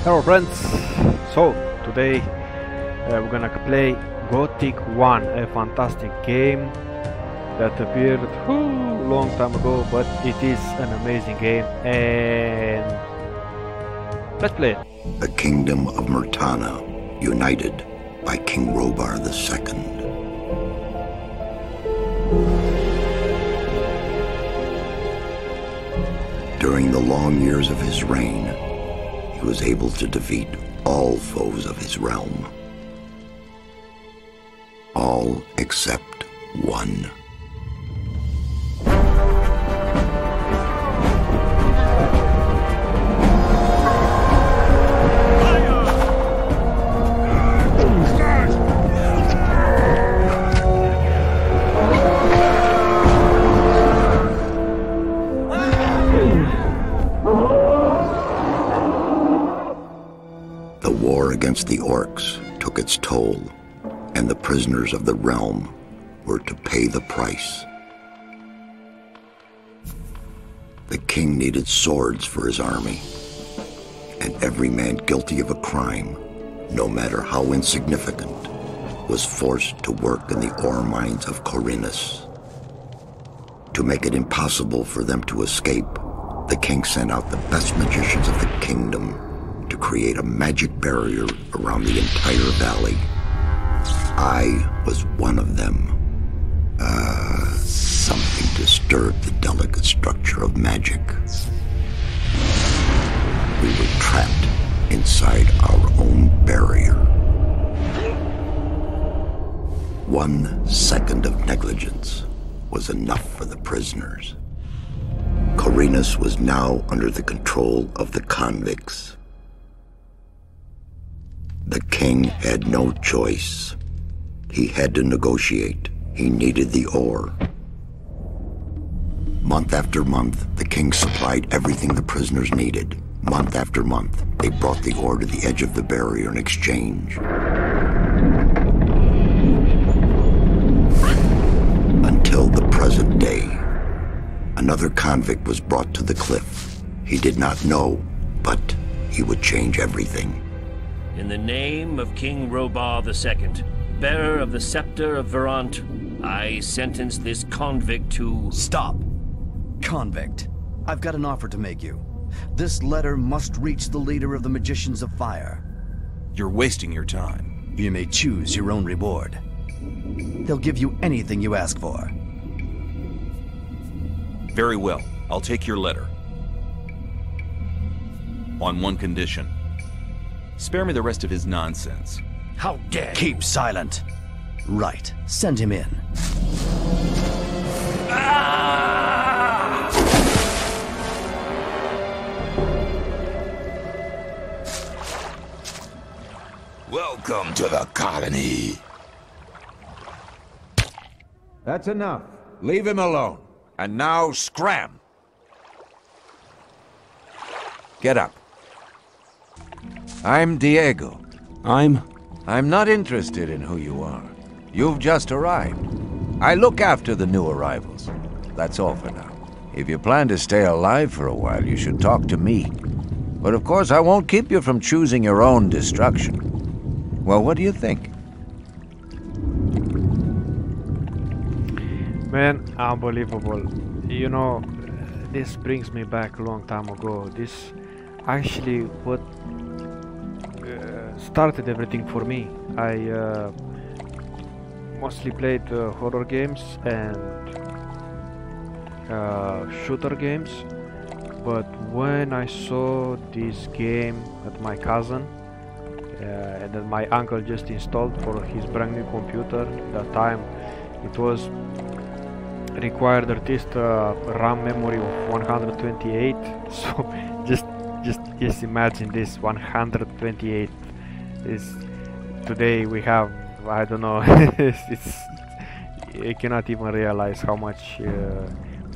Hello friends, so today we're gonna play Gothic 1, a fantastic game that appeared long time ago, but it is an amazing game and let's play it. The kingdom of Murtana, united by King Robar II. During the long years of his reign, he was able to defeat all foes of his realm. All except one. The war against the orcs took its toll, and the prisoners of the realm were to pay the price. The king needed swords for his army, and every man guilty of a crime, no matter how insignificant, was forced to work in the ore mines of Corinus. To make it impossible for them to escape, the king sent out the best magicians of the kingdom to create a magic barrier around the entire valley. I was one of them. Something disturbed the delicate structure of magic. We were trapped inside our own barrier. 1 second of negligence was enough for the prisoners. Corinus was now under the control of the convicts. The king had no choice. He had to negotiate. He needed the ore. Month after month, the king supplied everything the prisoners needed. Month after month, they brought the ore to the edge of the barrier in exchange. Until the present day, another convict was brought to the cliff. He did not know, but he would change everything. In the name of King Robar II, bearer of the scepter of Verant, I sentence this convict to... Stop! Convict, I've got an offer to make you. This letter must reach the leader of the Magicians of Fire. You're wasting your time. You may choose your own reward. He'll give you anything you ask for. Very well, I'll take your letter. On one condition. Spare me the rest of his nonsense. How dare you! Keep silent. Right, send him in. Welcome to the colony. That's enough. Leave him alone. And now scram. Get up. I'm Diego. I'm not interested in who you are. You've just arrived. I look after the new arrivals. That's all for now. If you plan to stay alive for a while, you should talk to me. But of course, I won't keep you from choosing your own destruction. Well, what do you think? Man, unbelievable. You know, this brings me back a long time ago. This actually what started everything for me. I mostly played horror games and shooter games, but when I saw this game at my cousin and that my uncle just installed for his brand new computer, that time it was required at least RAM memory of 128. So just imagine this 128 is today we have, I don't know. I cannot even realize how much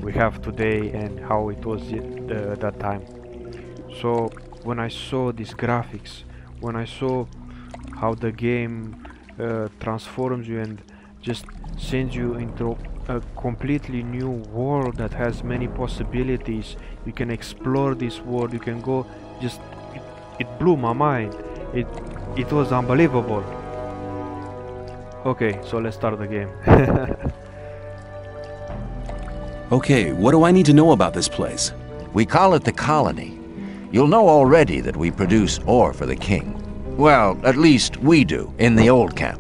we have today and how it was at that time. So when I saw these graphics, when I saw how the game transforms you and just sends you into a completely new world that has many possibilities, you can explore this world, you can go just it blew my mind. It was unbelievable. Okay, so let's start the game. Okay, what do I need to know about this place? We call it the colony. You'll know already that we produce ore for the king. Well, at least we do, in the old camp.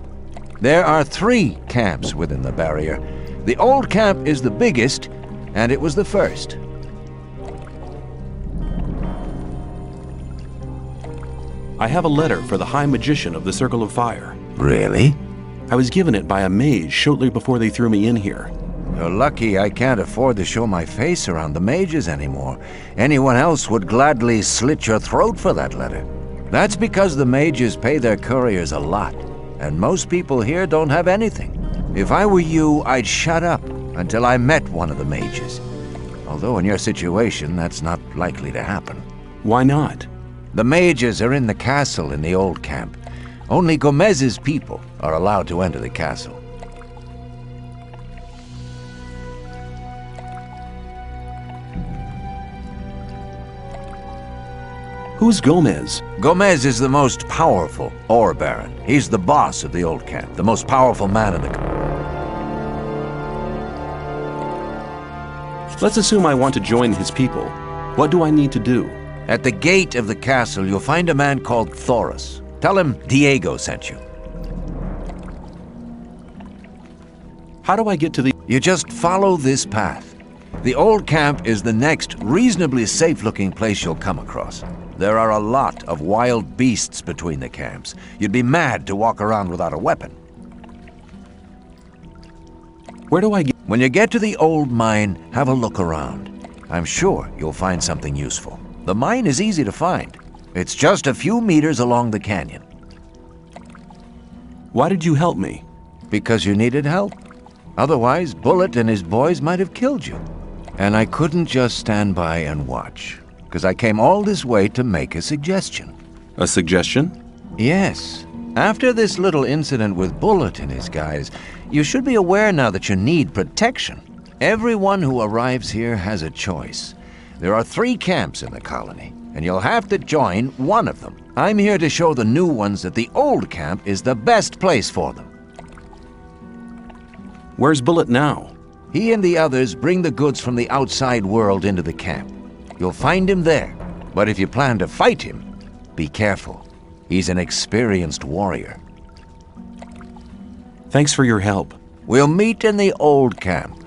There are 3 camps within the barrier. The old camp is the biggest, and it was the first. I have a letter for the High Magician of the Circle of Fire. Really? I was given it by a mage shortly before they threw me in here. You're lucky I can't afford to show my face around the mages anymore. Anyone else would gladly slit your throat for that letter. That's because the mages pay their couriers a lot, and most people here don't have anything. If I were you, I'd shut up until I met one of the mages. Although in your situation, that's not likely to happen. Why not? The mages are in the castle in the old camp. Only Gomez's people are allowed to enter the castle. Who's Gomez? Gomez is the most powerful ore baron. He's the boss of the old camp, the most powerful man in the... Let's assume I want to join his people. What do I need to do? At the gate of the castle, you'll find a man called Thoris. Tell him Diego sent you. How do I get to the... You just follow this path. The old camp is the next reasonably safe-looking place you'll come across. There are a lot of wild beasts between the camps. You'd be mad to walk around without a weapon. Where do I get... When you get to the old mine, have a look around. I'm sure you'll find something useful. The mine is easy to find. It's just a few meters along the canyon. Why did you help me? Because you needed help. Otherwise, Bullet and his boys might have killed you. And I couldn't just stand by and watch, because I came all this way to make a suggestion. A suggestion? Yes. After this little incident with Bullet and his guys, you should be aware now that you need protection. Everyone who arrives here has a choice. There are 3 camps in the colony, and you'll have to join one of them. I'm here to show the new ones that the old camp is the best place for them. Where's Bullet now? He and the others bring the goods from the outside world into the camp. You'll find him there, but if you plan to fight him, be careful. He's an experienced warrior. Thanks for your help. We'll meet in the old camp.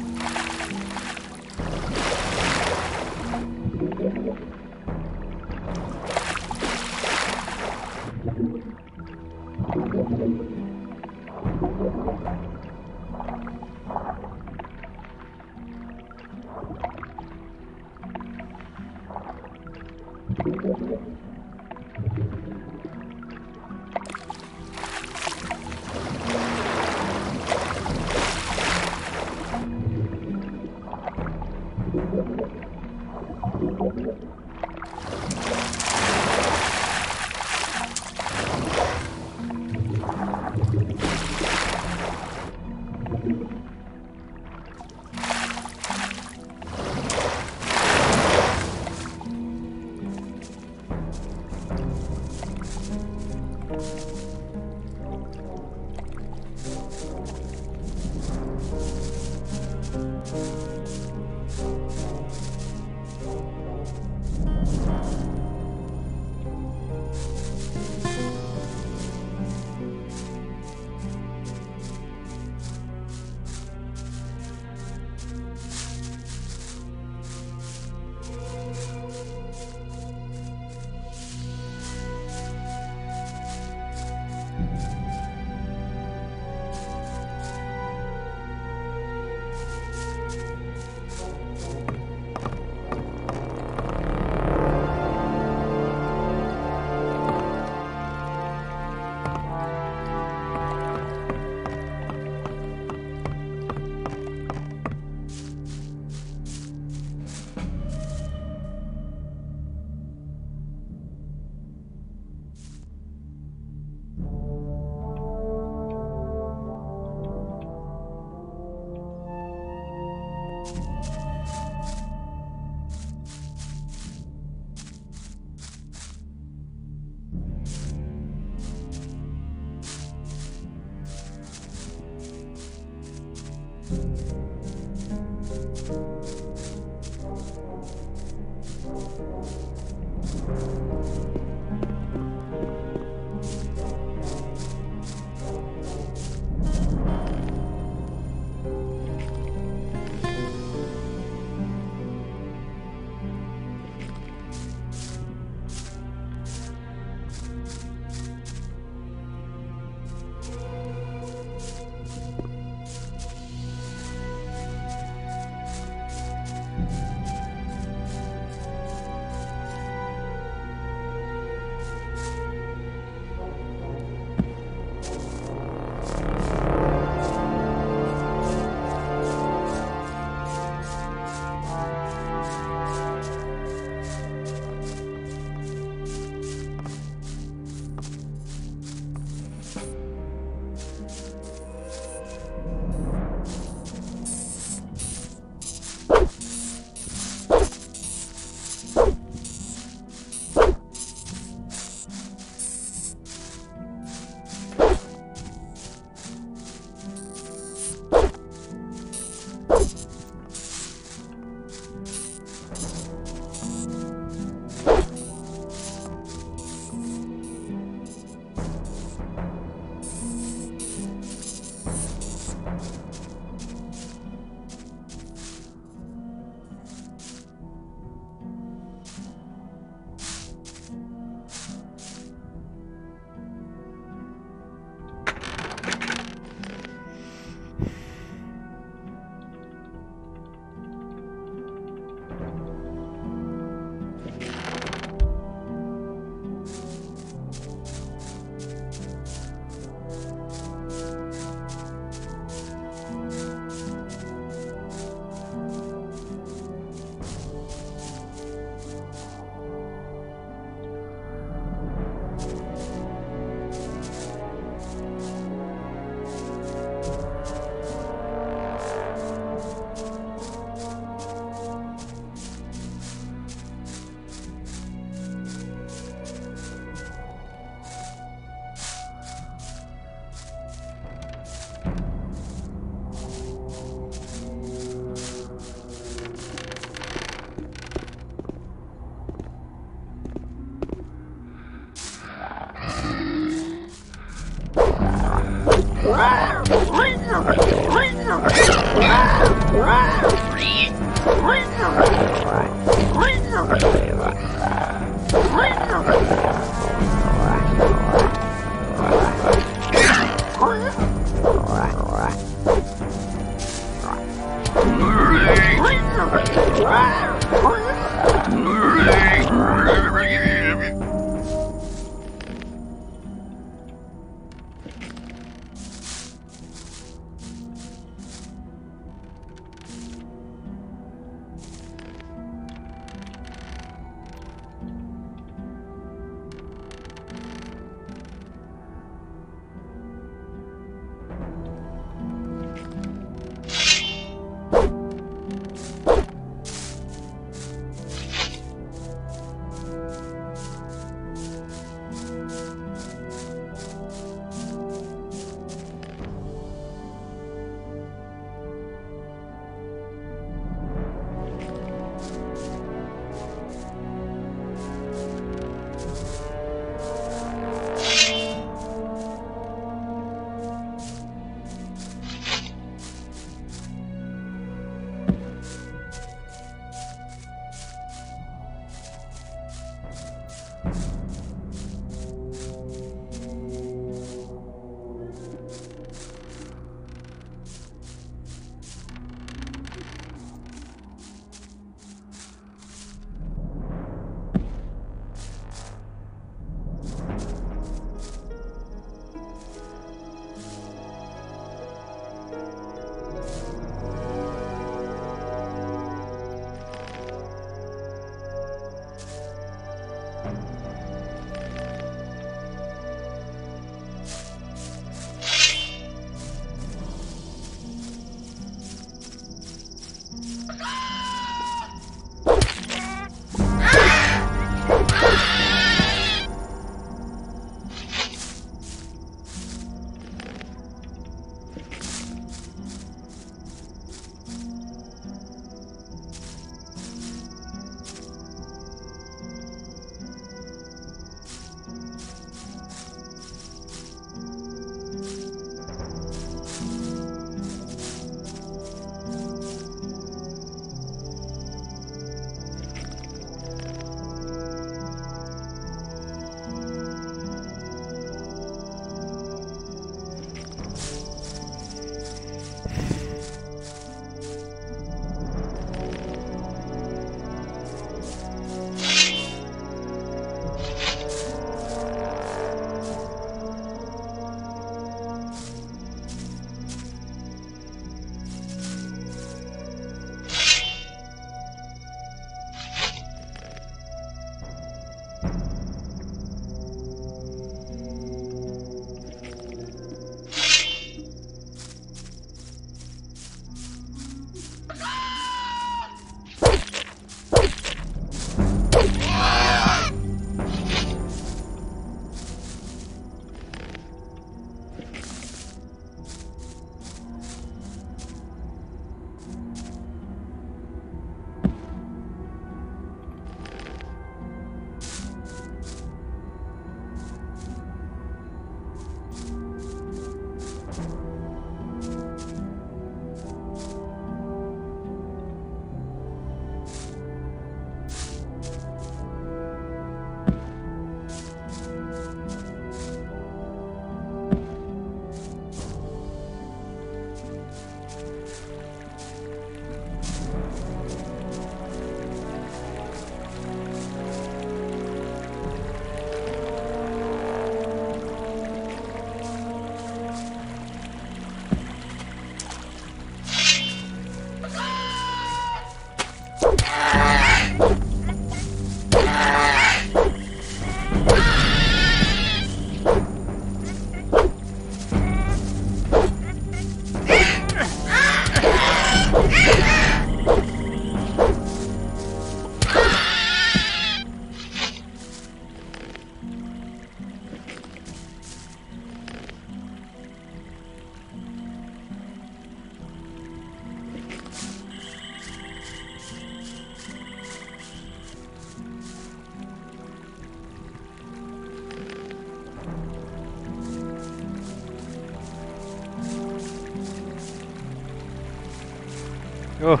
Oh,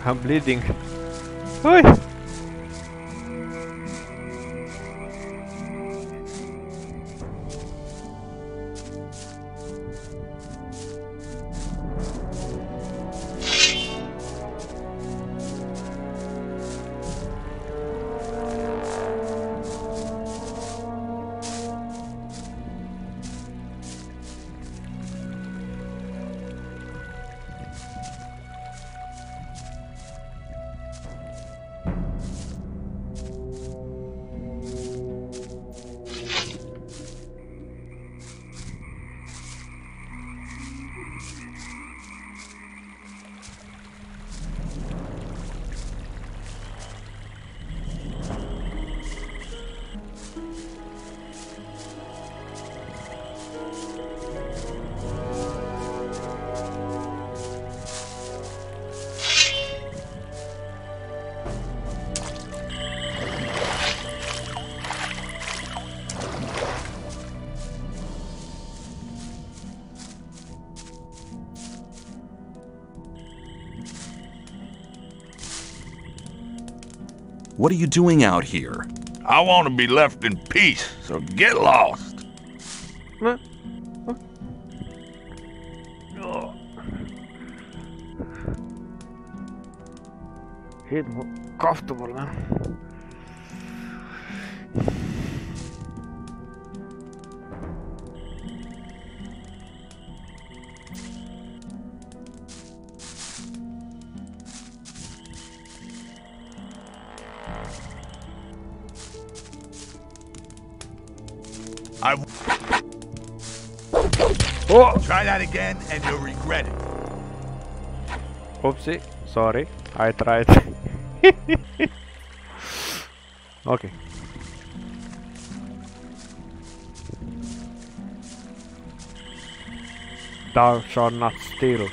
I'm bleeding. Oi! What are you doing out here? I want to be left in peace, so get lost. Oh. Helt comfortable now. Oh! Try that again and you'll regret it. Oopsie, sorry, I tried. Okay. Thou shalt not steal.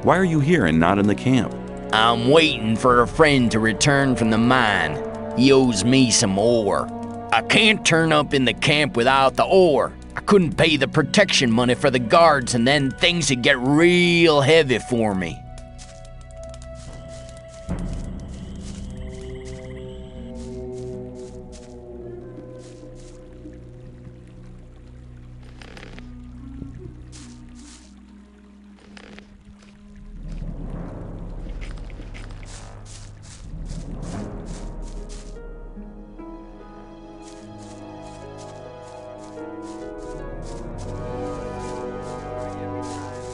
Why are you here and not in the camp? I'm waiting for a friend to return from the mine. He owes me some ore. I can't turn up in the camp without the ore. I couldn't pay the protection money for the guards, and then things would get real heavy for me.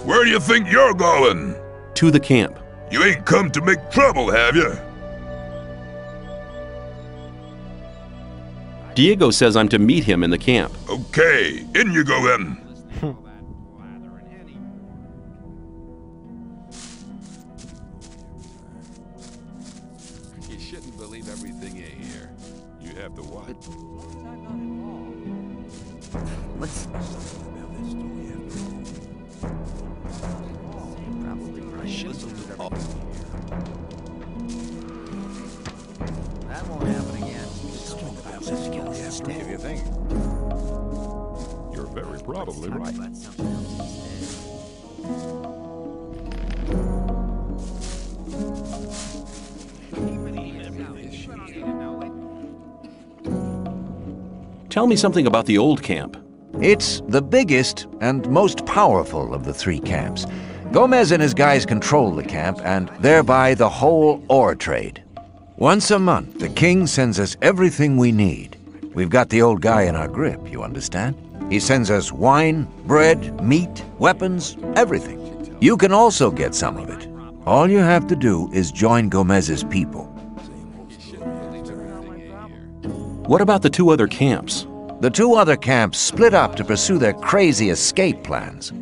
Where do you think you're going? To the camp. You ain't come to make trouble, have you? Diego says I'm to meet him in the camp. Okay, in you go then. You shouldn't believe everything you hear. You have to what? Let's... That won't happen again. If you think. You're very probably right. Tell me something about the old camp. It's the biggest and most powerful of the three camps. Gomez and his guys control the camp and thereby the whole ore trade. Once a month, the king sends us everything we need. We've got the old guy in our grip, you understand? He sends us wine, bread, meat, weapons, everything. You can also get some of it. All you have to do is join Gomez's people. What about the two other camps? The two other camps split up to pursue their crazy escape plans.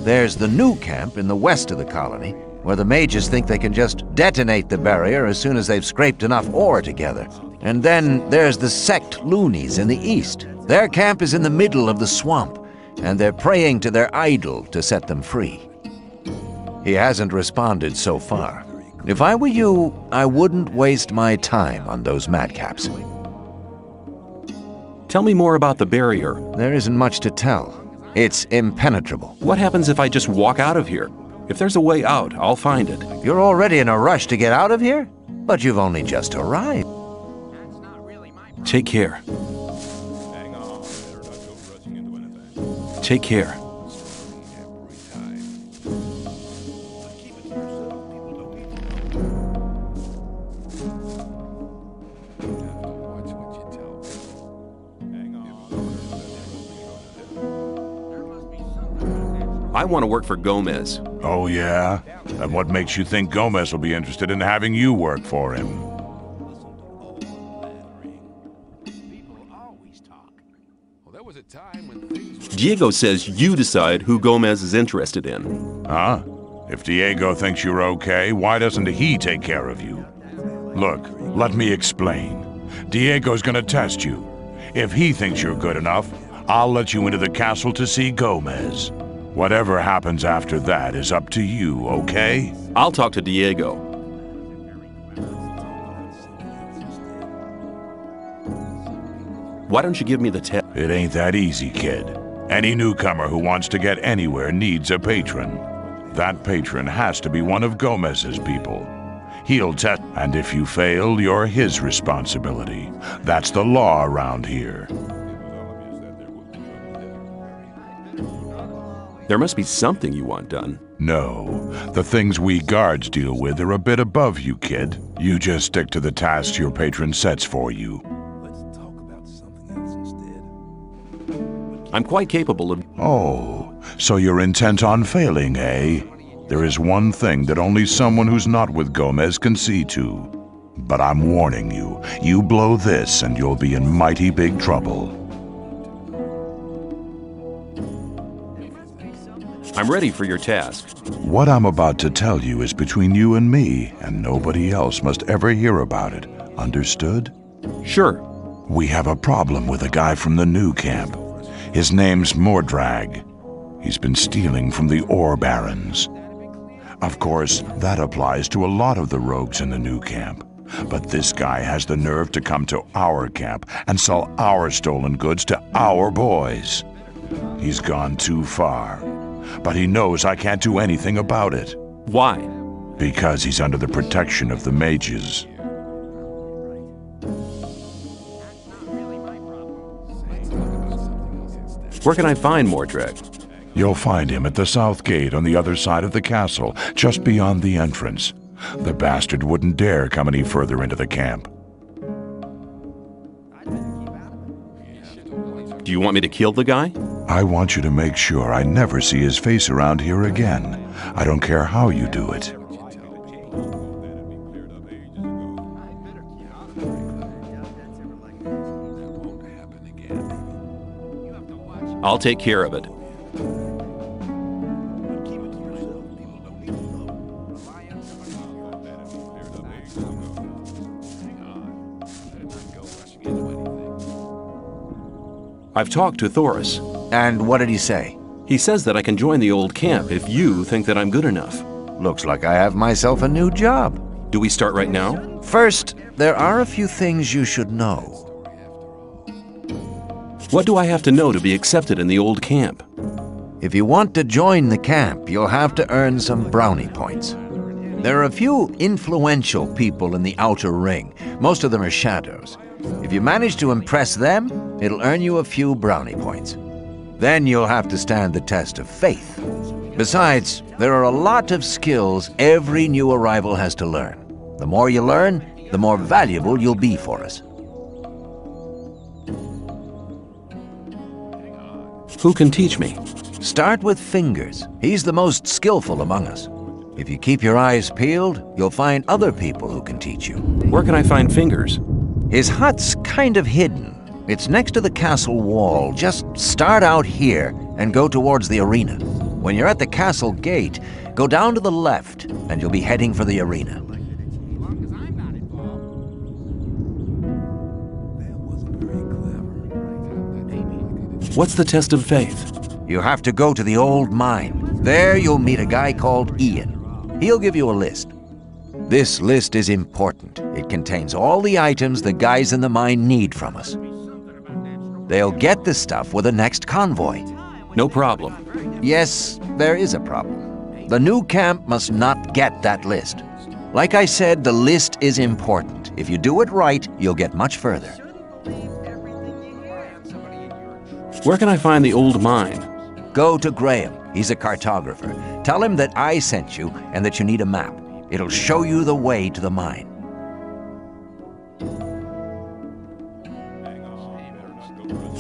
There's the new camp in the west of the colony, where the mages think they can just detonate the barrier as soon as they've scraped enough ore together. And then there's the sect loonies in the east. Their camp is in the middle of the swamp, and they're praying to their idol to set them free. He hasn't responded so far. If I were you, I wouldn't waste my time on those madcaps. Tell me more about the barrier. There isn't much to tell. It's impenetrable. What happens if I just walk out of here? If there's a way out, I'll find it. You're already in a rush to get out of here? But you've only just arrived. Take care. Take care. I want to work for Gomez. Oh, yeah? And what makes you think Gomez will be interested in having you work for him? Diego says you decide who Gomez is interested in. Huh? If Diego thinks you're okay, why doesn't he take care of you? Look, let me explain. Diego's gonna test you. If he thinks you're good enough, I'll let you into the castle to see Gomez. Whatever happens after that is up to you, okay? I'll talk to Diego. Why don't you give me the test? It ain't that easy, kid. Any newcomer who wants to get anywhere needs a patron. That patron has to be one of Gomez's people. He'll test, and if you fail, you're his responsibility. That's the law around here. There must be something you want done. No. The things we guards deal with are a bit above you, kid. You just stick to the tasks your patron sets for you. I'm quite capable of... Oh, so you're intent on failing, eh? There is one thing that only someone who's not with Gomez can see to. But I'm warning you, you blow this and you'll be in mighty big trouble. I'm ready for your task. What I'm about to tell you is between you and me, and nobody else must ever hear about it. Understood? Sure. We have a problem with a guy from the new camp. His name's Mordrag. He's been stealing from the ore barons. Of course, that applies to a lot of the rogues in the new camp. But this guy has the nerve to come to our camp and sell our stolen goods to our boys. He's gone too far. But he knows I can't do anything about it. Why? Because he's under the protection of the mages. Where can I find Mordrag? You'll find him at the south gate on the other side of the castle, just beyond the entrance. The bastard wouldn't dare come any further into the camp. Do you want me to kill the guy? I want you to make sure I never see his face around here again. I don't care how you do it. I'll take care of it. I've talked to Thoris. And what did he say? He says that I can join the old camp if you think that I'm good enough. Looks like I have myself a new job. Do we start right now? First, there are a few things you should know. What do I have to know to be accepted in the old camp? If you want to join the camp, you'll have to earn some brownie points. There are a few influential people in the outer ring. Most of them are shadows. If you manage to impress them, It'll earn you a few brownie points. Then you'll have to stand the test of faith. Besides, there are a lot of skills every new arrival has to learn. The more you learn, the more valuable you'll be for us. Who can teach me? Start with Fingers. He's the most skillful among us. If you keep your eyes peeled, you'll find other people who can teach you. Where can I find Fingers? His hut's kind of hidden. It's next to the castle wall. Just start out here and go towards the arena. When you're at the castle gate, go down to the left and you'll be heading for the arena. What's the test of faith? You have to go to the old mine. There you'll meet a guy called Ian. He'll give you a list. This list is important. It contains all the items the guys in the mine need from us. They'll get the stuff with the next convoy. No problem. Yes, there is a problem. The new camp must not get that list. Like I said, the list is important. If you do it right, you'll get much further. Where can I find the old mine? Go to Graham. He's a cartographer. Tell him that I sent you and that you need a map. It'll show you the way to the mine.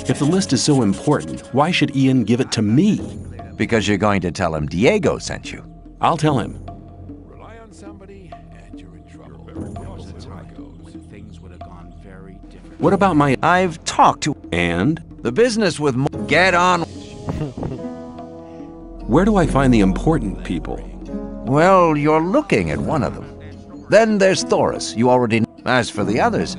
If the list is so important, why should Ian give it to me? Because you're going to tell him Diego sent you. I'll tell him. Rely on somebody and you're in trouble. That's how it goes. Things would have gone very different. What about my... I've talked to... And? The business with... Get on... Where do I find the important people? Well, you're looking at one of them. Then there's Thoris, you already know. As for the others,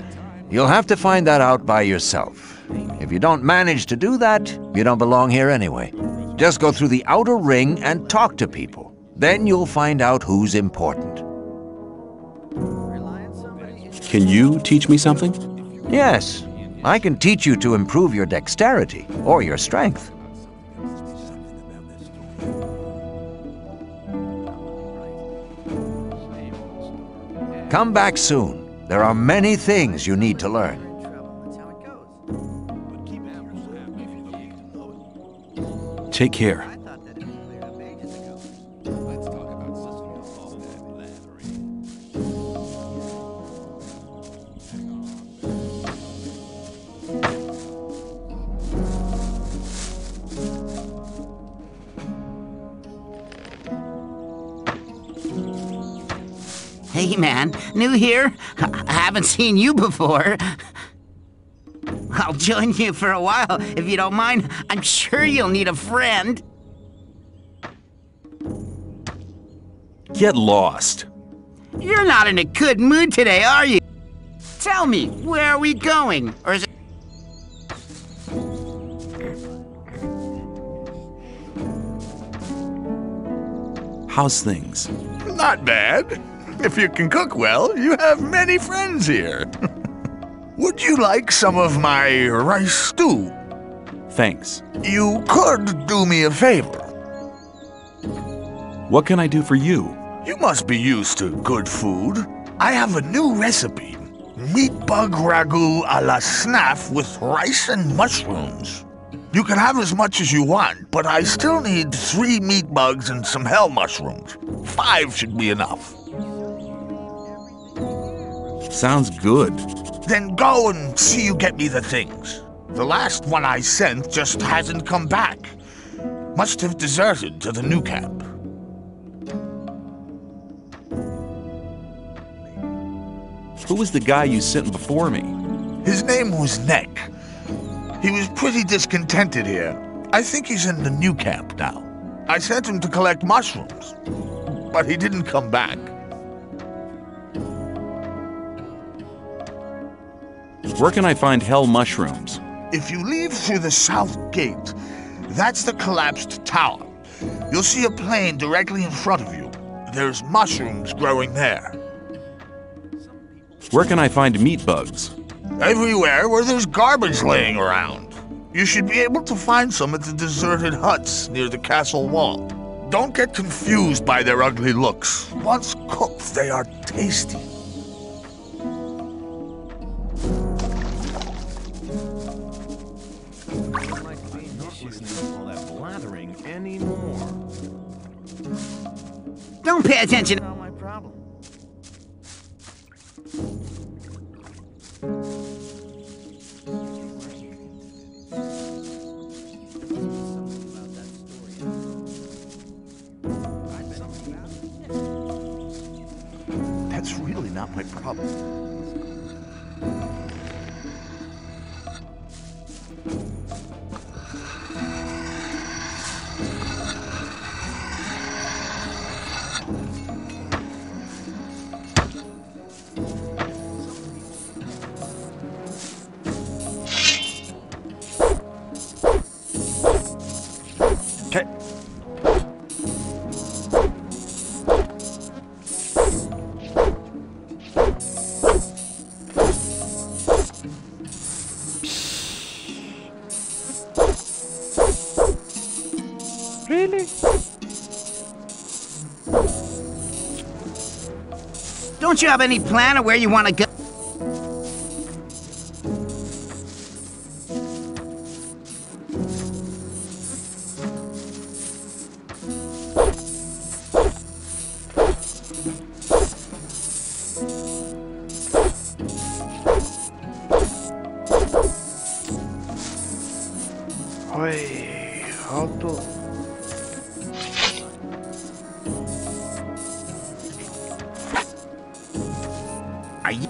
you'll have to find that out by yourself. If you don't manage to do that, you don't belong here anyway. Just go through the outer ring and talk to people. Then you'll find out who's important. Can you teach me something? Yes, I can teach you to improve your dexterity or your strength. Come back soon. There are many things you need to learn. Take care. Hey man, new here? I haven't seen you before. I'll join you for a while, if you don't mind. I'm sure you'll need a friend. Get lost. You're not in a good mood today, are you? Tell me, where are we going? Or is it... How's things? Not bad. If you can cook well, you have many friends here. Would you like some of my rice stew? Thanks. You could do me a favor. What can I do for you? You must be used to good food. I have a new recipe. Meat bug ragu a la snaff with rice and mushrooms. You can have as much as you want, but I still need 3 meat bugs and some hell mushrooms. 5 should be enough. Sounds good. Then go and see you get me the things. The last one I sent just hasn't come back. Must have deserted to the new camp. Who was the guy you sent before me? His name was Neck. He was pretty discontented here. I think he's in the new camp now. I sent him to collect mushrooms, but he didn't come back. Where can I find hell mushrooms? If you leave through the south gate, that's the collapsed tower. You'll see a plain directly in front of you. There's mushrooms growing there. Where can I find meat bugs? Everywhere where there's garbage laying around. You should be able to find some at the deserted huts near the castle wall. Don't get confused by their ugly looks. Once cooked, they are tasty. Don't pay attention. Not my problem. That's really not my problem. Really? Don't you have any plan of where you want to go? Oi, how to... Are you...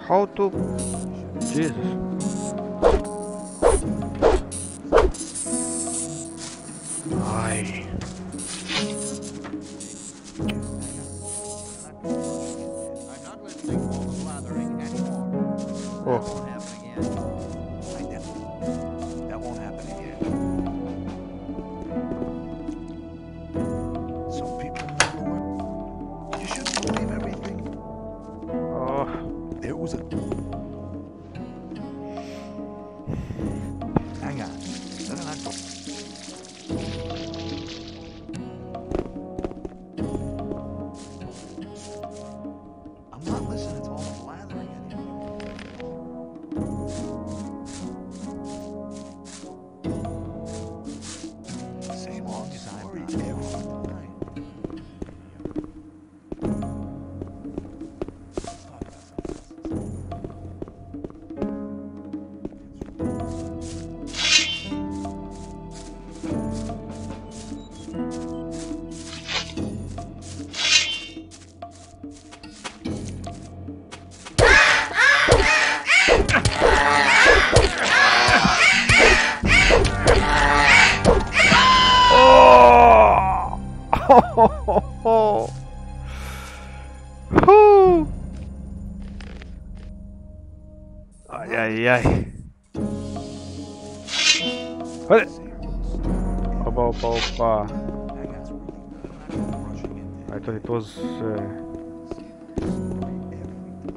How to... Jesus. Ay. Oh. That won't happen again. Some people never work. You shouldn't believe everything. Oh. There was a... Hang on. Better not go. I'm not listening to all the blathering anymore. Same old story every time. Oh! Whew. Ay, ay, ay. Hey. Opa, opa, opa. I thought it was...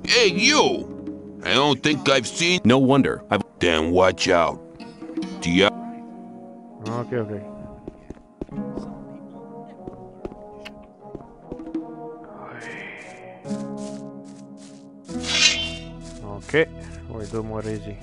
Hey, you! I don't think I've seen... No wonder. I've... Then watch out. Do you... Okay, okay. Okay, we do more easy.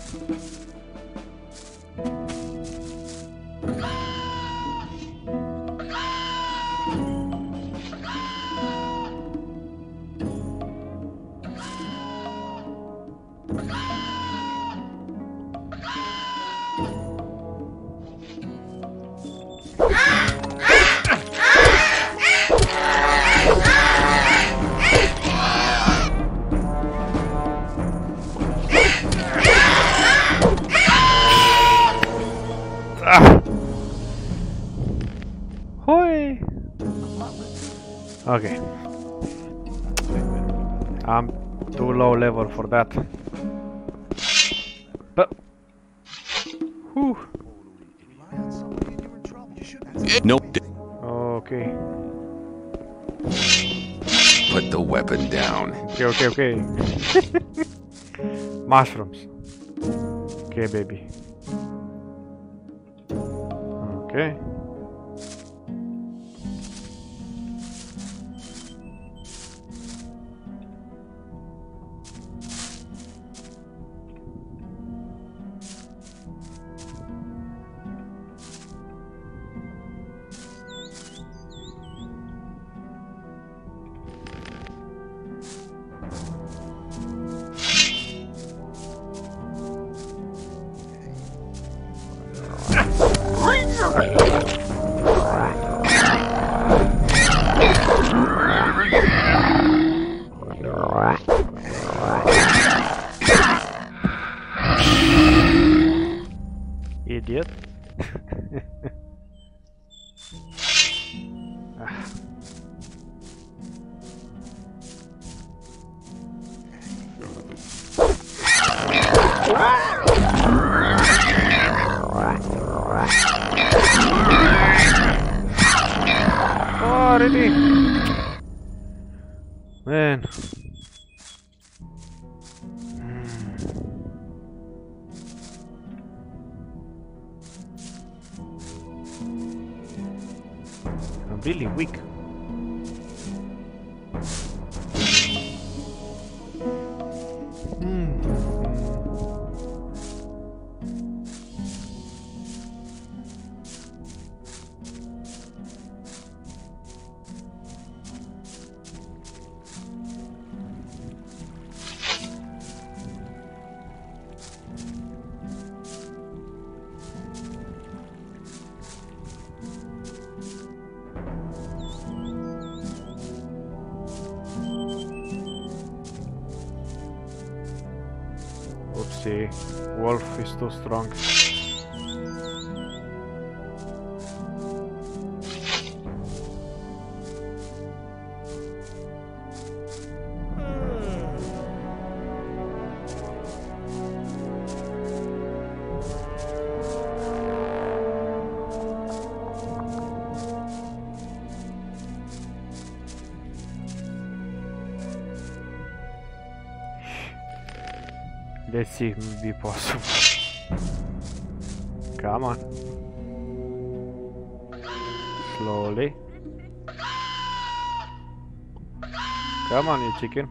Hoi! Okay. I'm too low level for that. But... Whew. Rely on somebody and you're in trouble. You should No. Okay. Put the weapon down. Okay. Mushrooms. Okay, baby. Okay. Idiot. Oh, really? Man. I'm really weak. Oopsie, wolf is too strong. Let's see if it will be possible. Come on. Slowly. Come on, you chicken.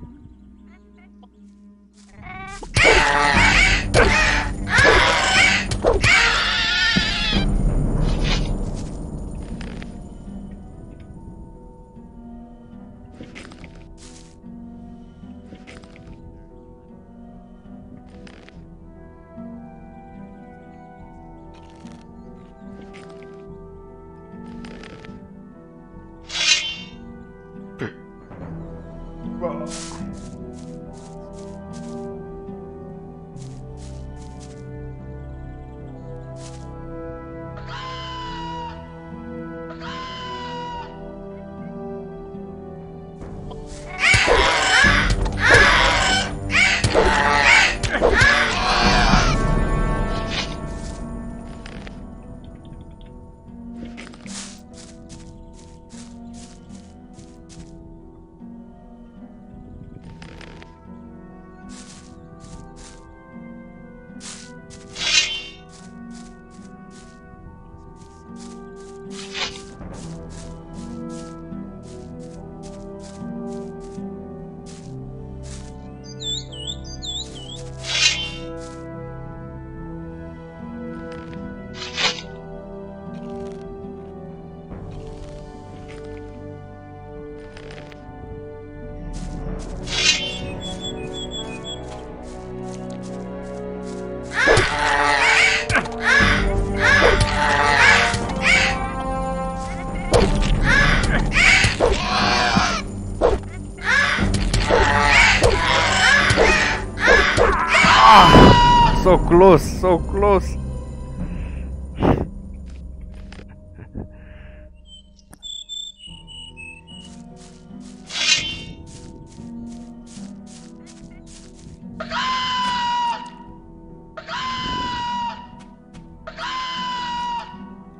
So close, so close.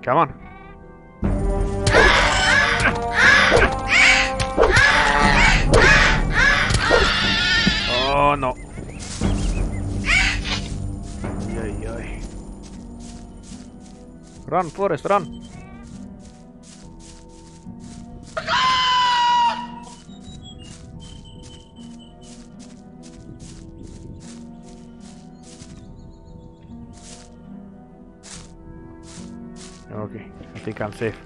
Come on. Oh no. Yay, yay. Run, Forrest, run. Okay, I think I'm safe.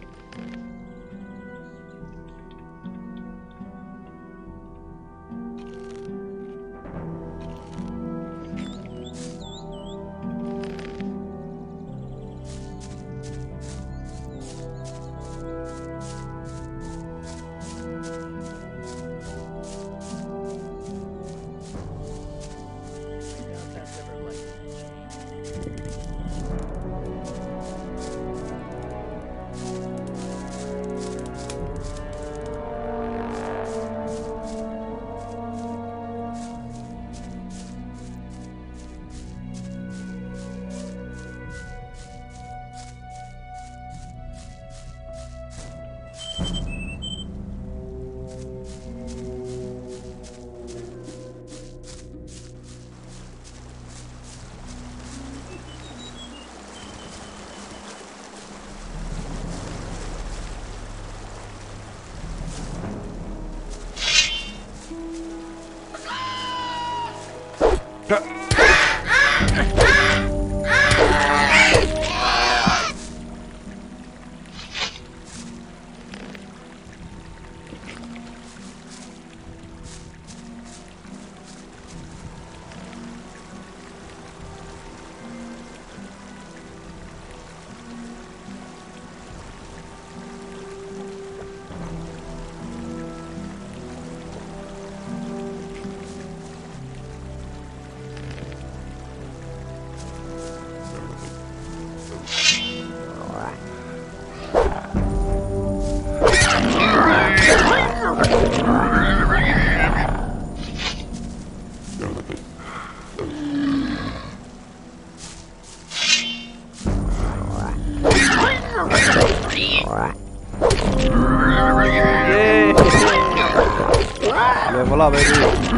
Level up, baby.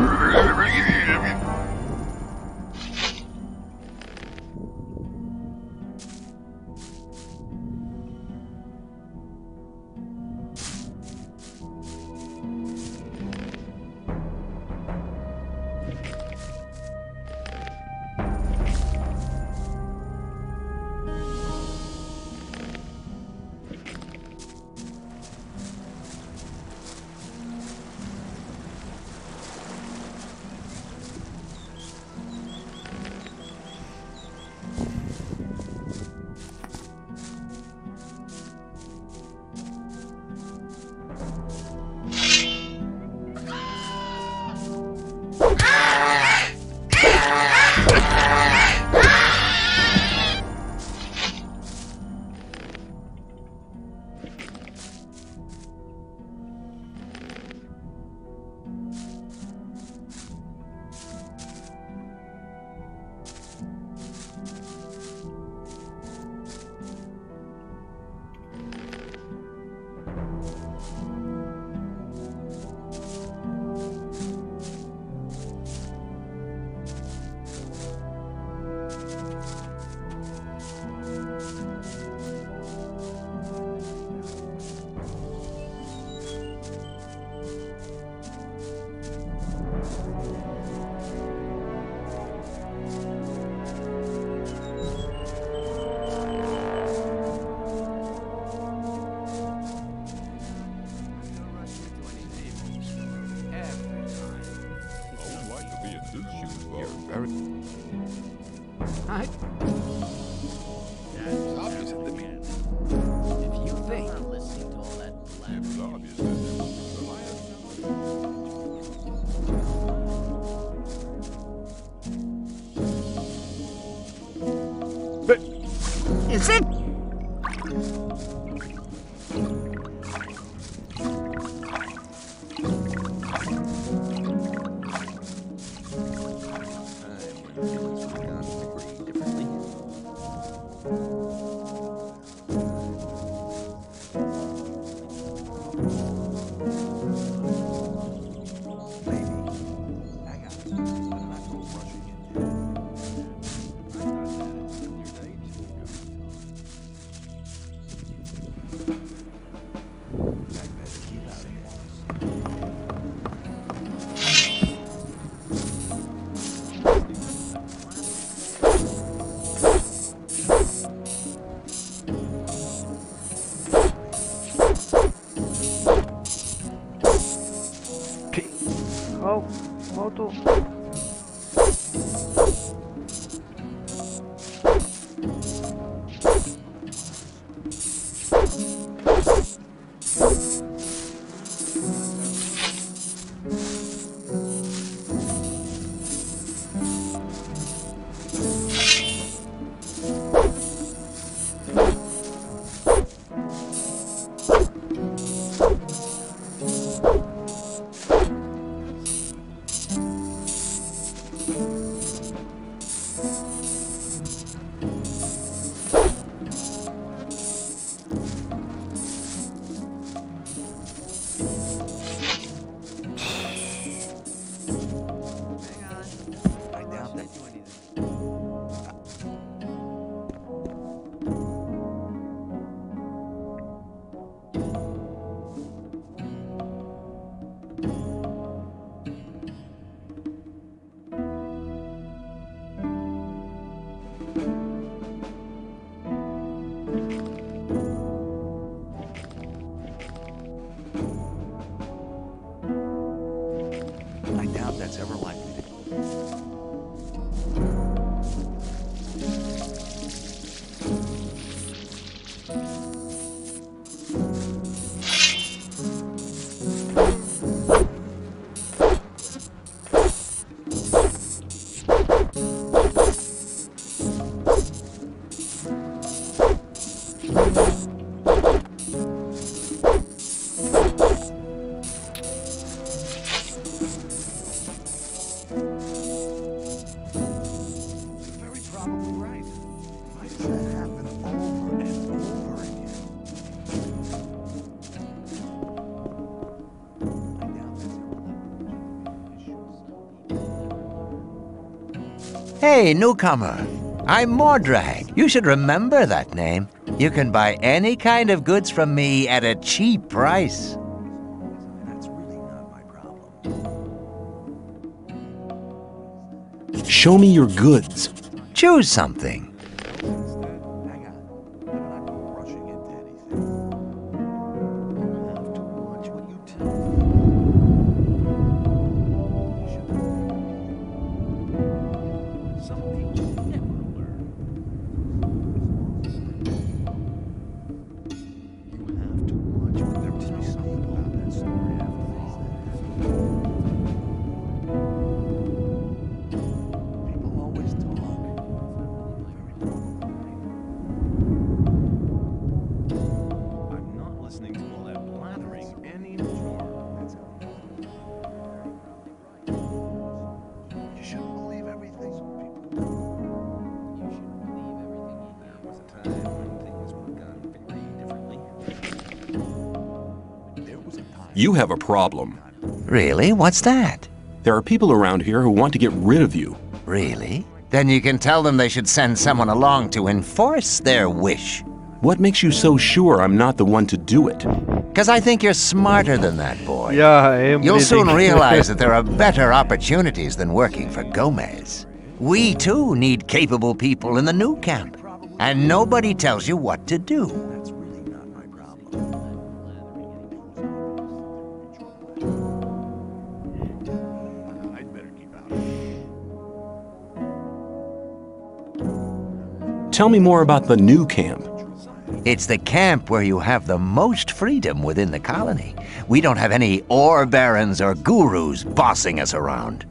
Is it? to... I doubt that's ever likely to... Hey, newcomer. I'm Mordrag. You should remember that name. You can buy any kind of goods from me at a cheap price. That's really not my problem. Show me your goods. Choose something. You have a problem. Really? What's that? There are people around here who want to get rid of you. Really? Then you can tell them they should send someone along to enforce their wish. What makes you so sure I'm not the one to do it? Because I think you're smarter than that, boy. Yeah, I am. You'll soon realize that there are better opportunities than working for Gomez. We, too, need capable people in the new camp. And nobody tells you what to do. That's really not my problem. I'd better keep out. Tell me more about the new camp. It's the camp where you have the most freedom within the colony. We don't have any ore barons or gurus bossing us around.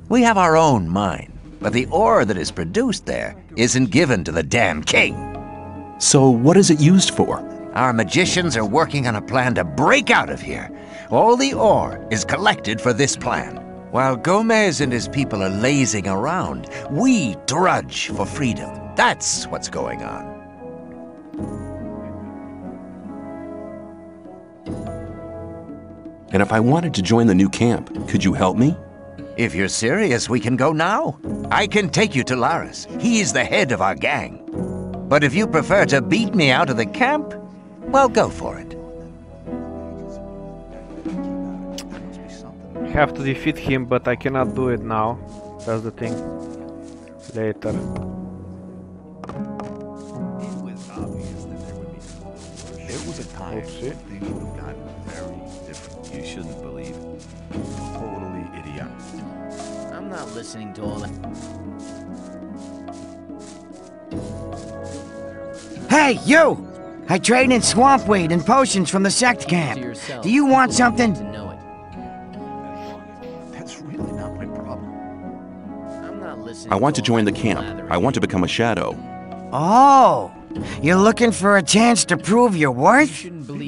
We have our own mine, but the ore that is produced there isn't given to the damn king. So what is it used for? Our magicians are working on a plan to break out of here. All the ore is collected for this plan. While Gomez and his people are lazing around, we drudge for freedom. That's what's going on. And if I wanted to join the new camp, could you help me? If you're serious, we can go now. I can take you to Laris. He's the head of our gang. But if you prefer to beat me out of the camp, well, go for it. I have to defeat him, but I cannot do it now. That's the thing. Later. There was a time things would have gotten very different. You shouldn't believe it. Totally idiotic. listening to all that. Hey, you! I trade in swamp weed and potions from the sect camp. Do you want something? That's really not my problem. I'm not listening. I want to join the camp. I want to become a shadow. Oh, you're looking for a chance to prove your worth?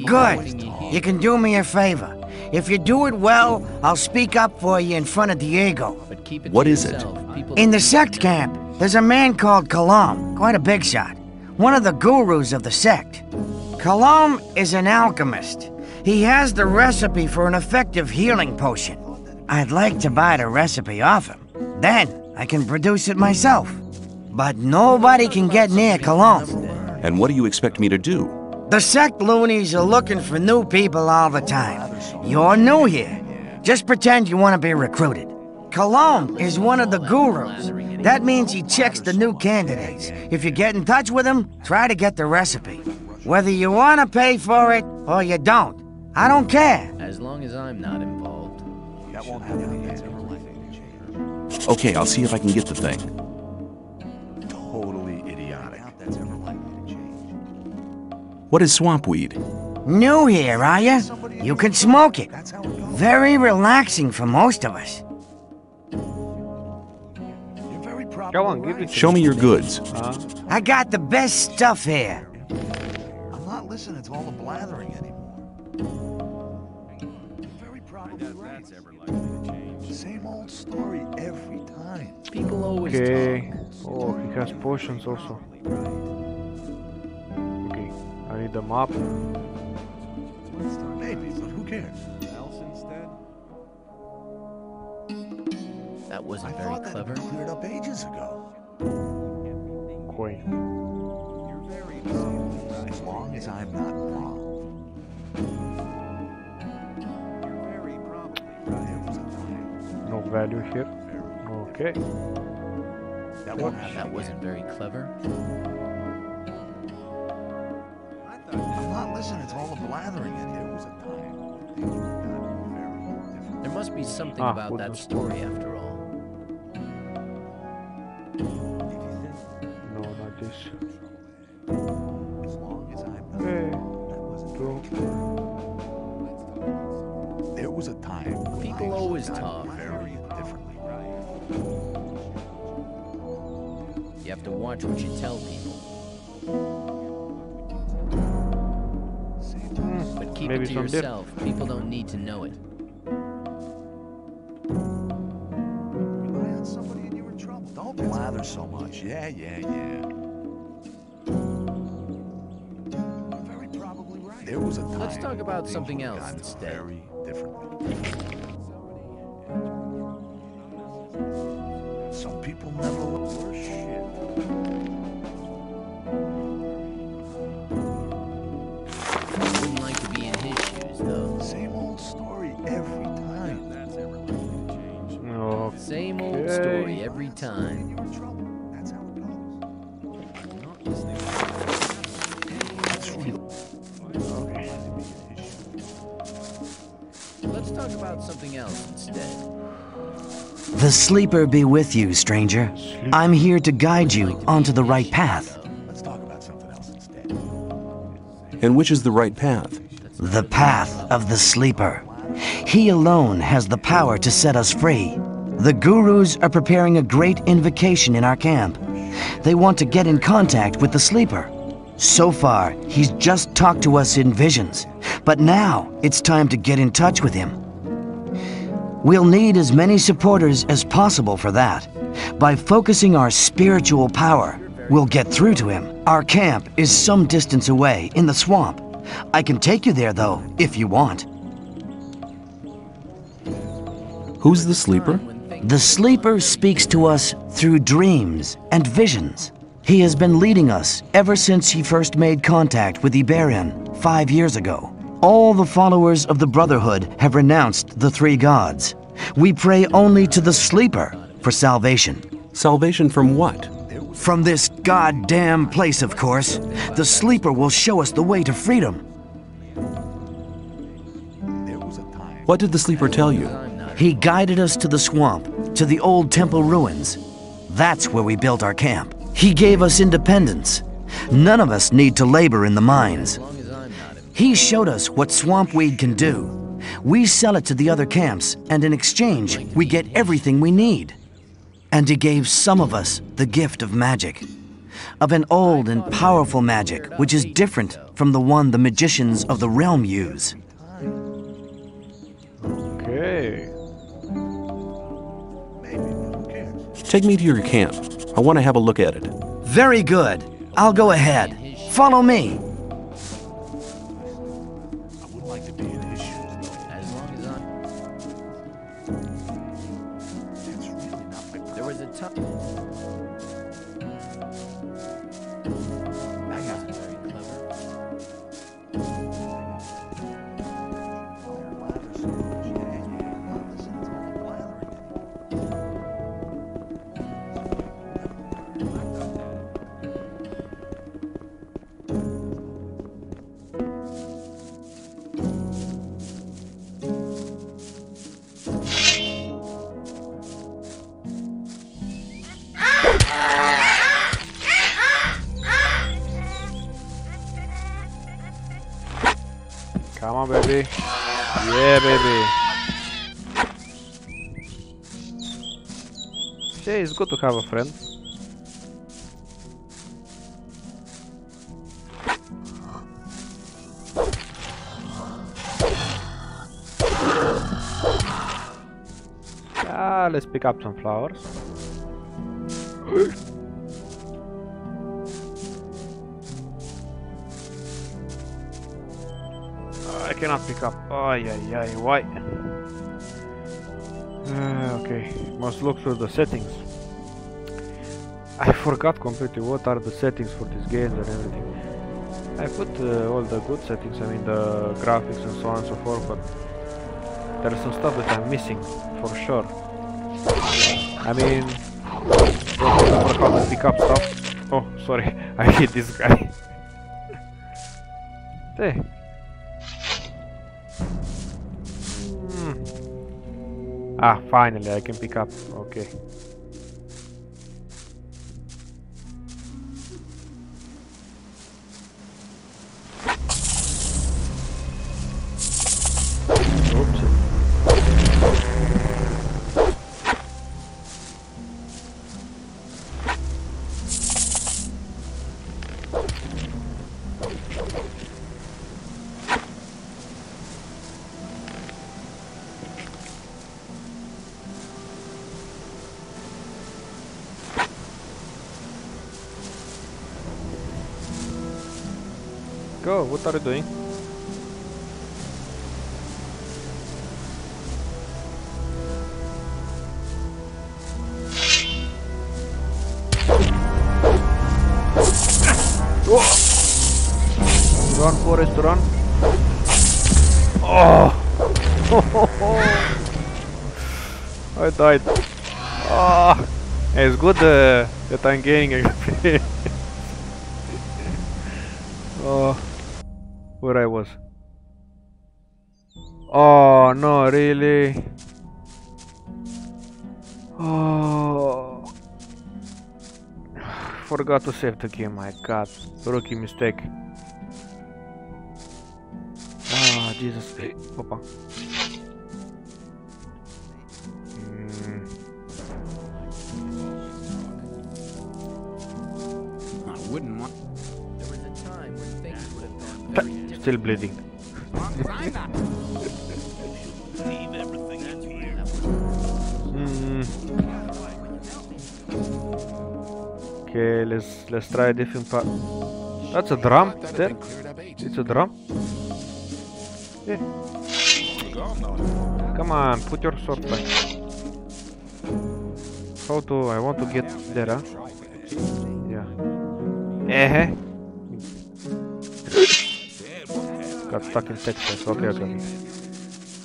Good. You can do me a favor. If you do it well, I'll speak up for you in front of Diego. What is it? In the sect camp, there's a man called Kalam, quite a big shot. One of the gurus of the sect. Kalam is an alchemist. He has the recipe for an effective healing potion. I'd like to buy the recipe off him. Then I can produce it myself. But nobody can get near Kalam. And what do you expect me to do? The sect loonies are looking for new people all the time. You're new here. Just pretend you want to be recruited. Kalam is one of the gurus. That means he checks the new candidates. If you get in touch with him, try to get the recipe. Whether you want to pay for it or you don't, I don't care. As long as I'm not involved. That won't happen again. Okay, I'll see if I can get the thing. Totally idiotic. What is swamp weed? New here, are you? You can smoke it. Very relaxing for most of us. Come on, give it to Show me your goods. I got the best stuff here. I'm not listening to all the blathering anymore. You're very probably right. Same old story every time. People always Okay. talk. Oh, he has potions also. Okay, I need a map. Maybe, but who cares? That wasn't I very thought that clever. had been cleared up ages ago. Coin. As long as I'm not wrong. No value here. Okay. That wasn't very clever. I'm not listening to all the blathering in here. It was a time. There must be something Ah, about that goodness. story after all. No, not this. As long as I'm not Okay. wrong. There was a time when People things always got talk. very differently. You have to watch what you tell people. But keep maybe it to some dip. yourself. People don't need to know it. Rely on somebody and you're in trouble. Don't blather so much. Yeah. You're very probably right. There was a time. Let's talk about when something things else got instead. Very differently. Some people never look for shit. Wouldn't like to be in his shoes, though. Same old story every time. Okay. Same old story every time. You're in trouble. That's how it goes. That's real. Okay. Let's talk about something else instead. The sleeper be with you, stranger. I'm here to guide you onto the right path. Let's talk about something else instead. And which is the right path? The path of the sleeper. He alone has the power to set us free. The gurus are preparing a great invocation in our camp. They want to get in contact with the sleeper. So far, he's just talked to us in visions, but now it's time to get in touch with him. We'll need as many supporters as possible for that. By focusing our spiritual power, we'll get through to him. Our camp is some distance away in the swamp. I can take you there, though, if you want. Who's the sleeper? The sleeper speaks to us through dreams and visions. He has been leading us ever since he first made contact with Iberian 5 years ago. All the followers of the Brotherhood have renounced the three gods. We pray only to the sleeper for salvation. Salvation from what? From this goddamn place, of course. The sleeper will show us the way to freedom. What did the sleeper tell you? He guided us to the swamp. to the old temple ruins. That's where we built our camp. He gave us independence. None of us need to labor in the mines. He showed us what swamp weed can do. We sell it to the other camps, and in exchange, we get everything we need. And he gave some of us the gift of magic. Of an old and powerful magic, which is different from the one the magicians of the realm use. Okay. Take me to your camp. I want to have a look at it. Very good. I'll go ahead. Follow me. Come on, baby. Yeah, baby. Yeah, it's good to have a friend. Let's pick up some flowers. I cannot pick up. Oh, yeah, why? Okay, must look through the settings. I forgot completely what are the settings for these games and everything. I put all the good settings, I mean the graphics and so on and so forth, but there's some stuff that I'm missing for sure. I mean, don't remember how to pick up stuff. Oh, sorry, I hit this guy. Hey. Ah, finally I can pick up. Okay. Go, what are you doing? Oh. Run, Forrest, run. Oh! I died. Oh. It's good that I'm gaining XP. Oh. Where I was. Oh no, really? Oh, forgot to save the game, my god. Rookie mistake. Ah, Jesus. Hey, Opa. I wouldn't want. Still bleeding. Okay, let's try a different part. That's a drum there. It's a drum. Yeah. Come on, put your sword back. How to? I want to get there, huh? Yeah. Got stuck in textures. Okay.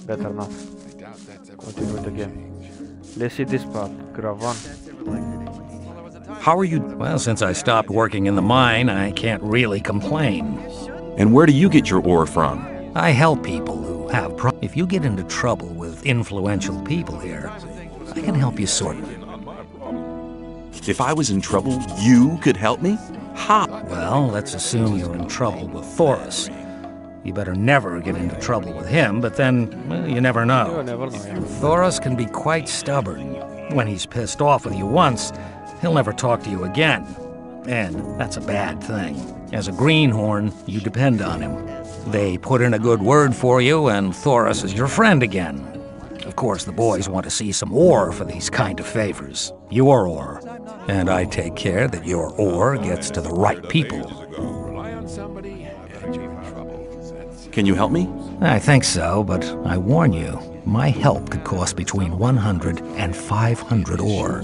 Better not. Continue with the game. Let's see this part. Grab one. How are you? Well, since I stopped working in the mine, I can't really complain. And where do you get your ore from? I help people who have If you get into trouble with influential people here, I can help you sort it. If I was in trouble, you could help me? How? Well, let's assume you're in trouble with Thoris. You better never get into trouble with him, but then, well, you never know. You never know, yeah. Thoris can be quite stubborn. When he's pissed off with you once, he'll never talk to you again. And that's a bad thing. As a greenhorn, you depend on him. They put in a good word for you, and Thoris is your friend again. Of course, the boys want to see some ore for these kind of favors. Your ore. And I take care that your ore gets to the right people. Can you help me? I think so, but I warn you, my help could cost between 100 and 500 ore.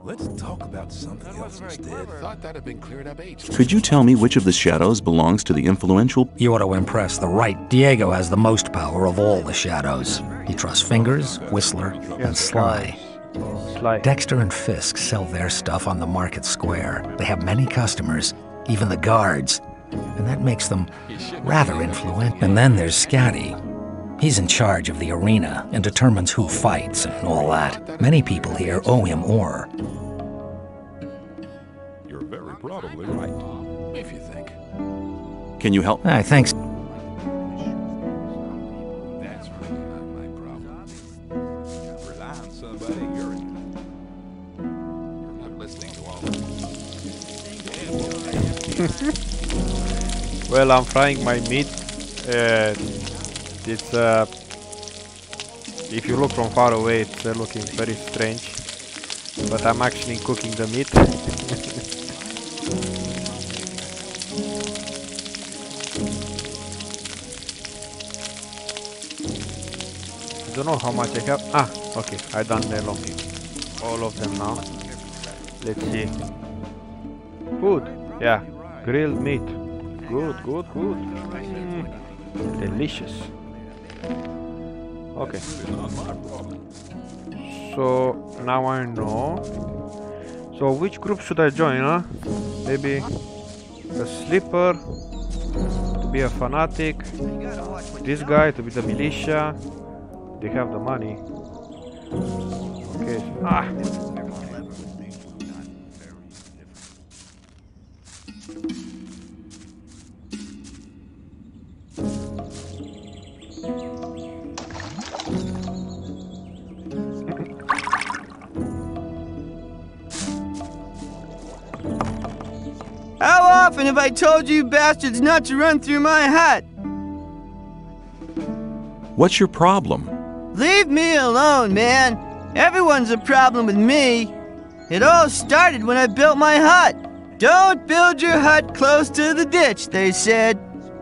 Let's talk about something else instead. Thought that'd been cleared up ages. Could you tell me which of the shadows belongs to the influential? You ought to impress the right. Diego has the most power of all the shadows. He trusts Fingers, Whistler, and Sly. Dexter and Fisk sell their stuff on the market square. They have many customers, even the guards. And that makes them rather influential. And then there's Scatty. He's in charge of the arena and determines who fights and all that. Many people here owe him ore. You're very probably right, if you think. Can you help? I think so. That's really not my problem. Rely on somebody. You're not listening to all of Well, I'm frying my meat. It's if you look from far away, it's looking very strange. But I'm actually cooking the meat. I don't know how much I have. Ah, okay, I done the all of them now. Let's see. Food, yeah, grilled meat. Good, good, good. Delicious. Okay. So now I know. So which group should I join, huh? Maybe the sleeper to be a fanatic. This guy to be the militia. They have the money. Okay. Ah. How often have I told you bastards not to run through my hut? What's your problem? Leave me alone, man. Everyone's a problem with me. It all started when I built my hut. Don't build your hut close to the ditch, they said.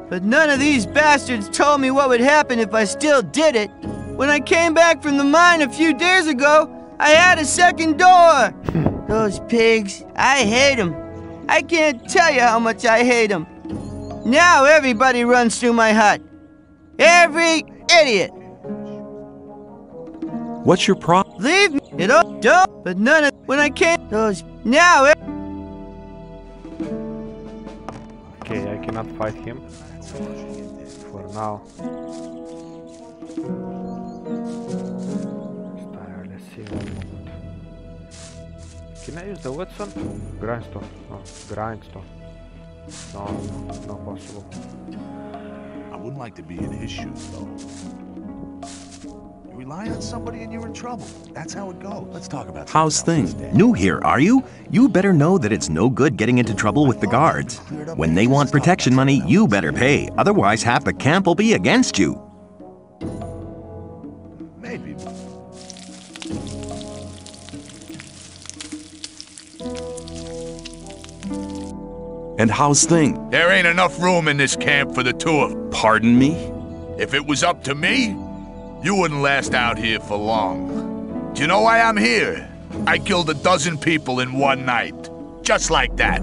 But none of these bastards told me what would happen if I still did it. When I came back from the mine a few days ago, I had a second door. Those pigs, I hate them. I can't tell you how much I hate them. Now everybody runs through my hut. Every idiot. What's your problem? Leave me. It all don't. But none of when I came those now. Okay, I cannot fight him for now. Let's see. Can I use the Watson? Grindstone. No, grindstone. No, not possible. I wouldn't like to be in his shoes, though. You rely on somebody and you're in trouble. That's how it goes. Let's talk about How's things? New here, are you? You better know that it's no good getting into trouble with the guards. When they want protection money, you better pay. Otherwise, half the camp will be against you. Maybe. And how's things? There ain't enough room in this camp for the two of them. Pardon me? If it was up to me, you wouldn't last out here for long. Do you know why I'm here? I killed 12 people in one night. Just like that.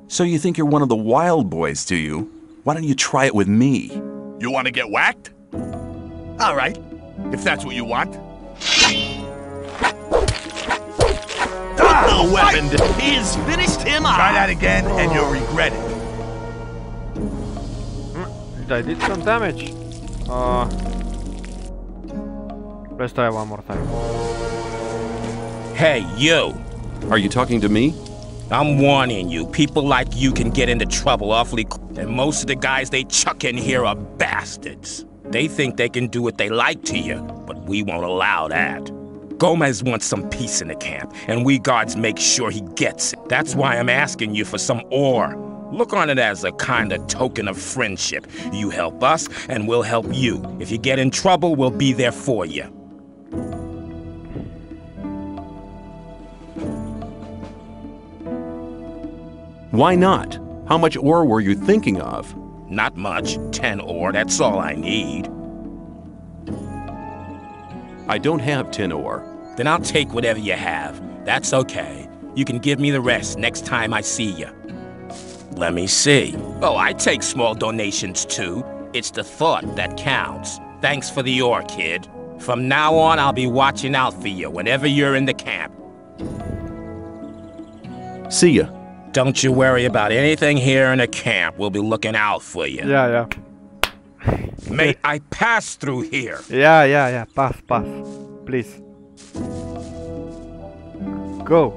So you think you're one of the wild boys, do you? Why don't you try it with me? You want to get whacked? All right, if that's what you want. The weapon is finished him off. Try that again, and you'll regret it. I did some damage. Let's try one more time. Hey, you. Are you talking to me? I'm warning you, people like you can get into trouble awfully quick, and most of the guys they chuck in here are bastards. They think they can do what they like to you, but we won't allow that. Gomez wants some peace in the camp, and we guards make sure he gets it. That's why I'm asking you for some ore. Look on it as a kind of token of friendship. You help us, and we'll help you. If you get in trouble, we'll be there for you. Why not? How much ore were you thinking of? Not much. 10 ore, that's all I need. I don't have 10 ore. Then I'll take whatever you have. That's okay. You can give me the rest next time I see you. Let me see. Oh, I take small donations too. It's the thought that counts. Thanks for the ore, kid. From now on, I'll be watching out for you whenever you're in the camp. See ya. Don't you worry about anything here in the camp. We'll be looking out for you. Yeah. May I pass through here? Yeah. Pass. Please. Go.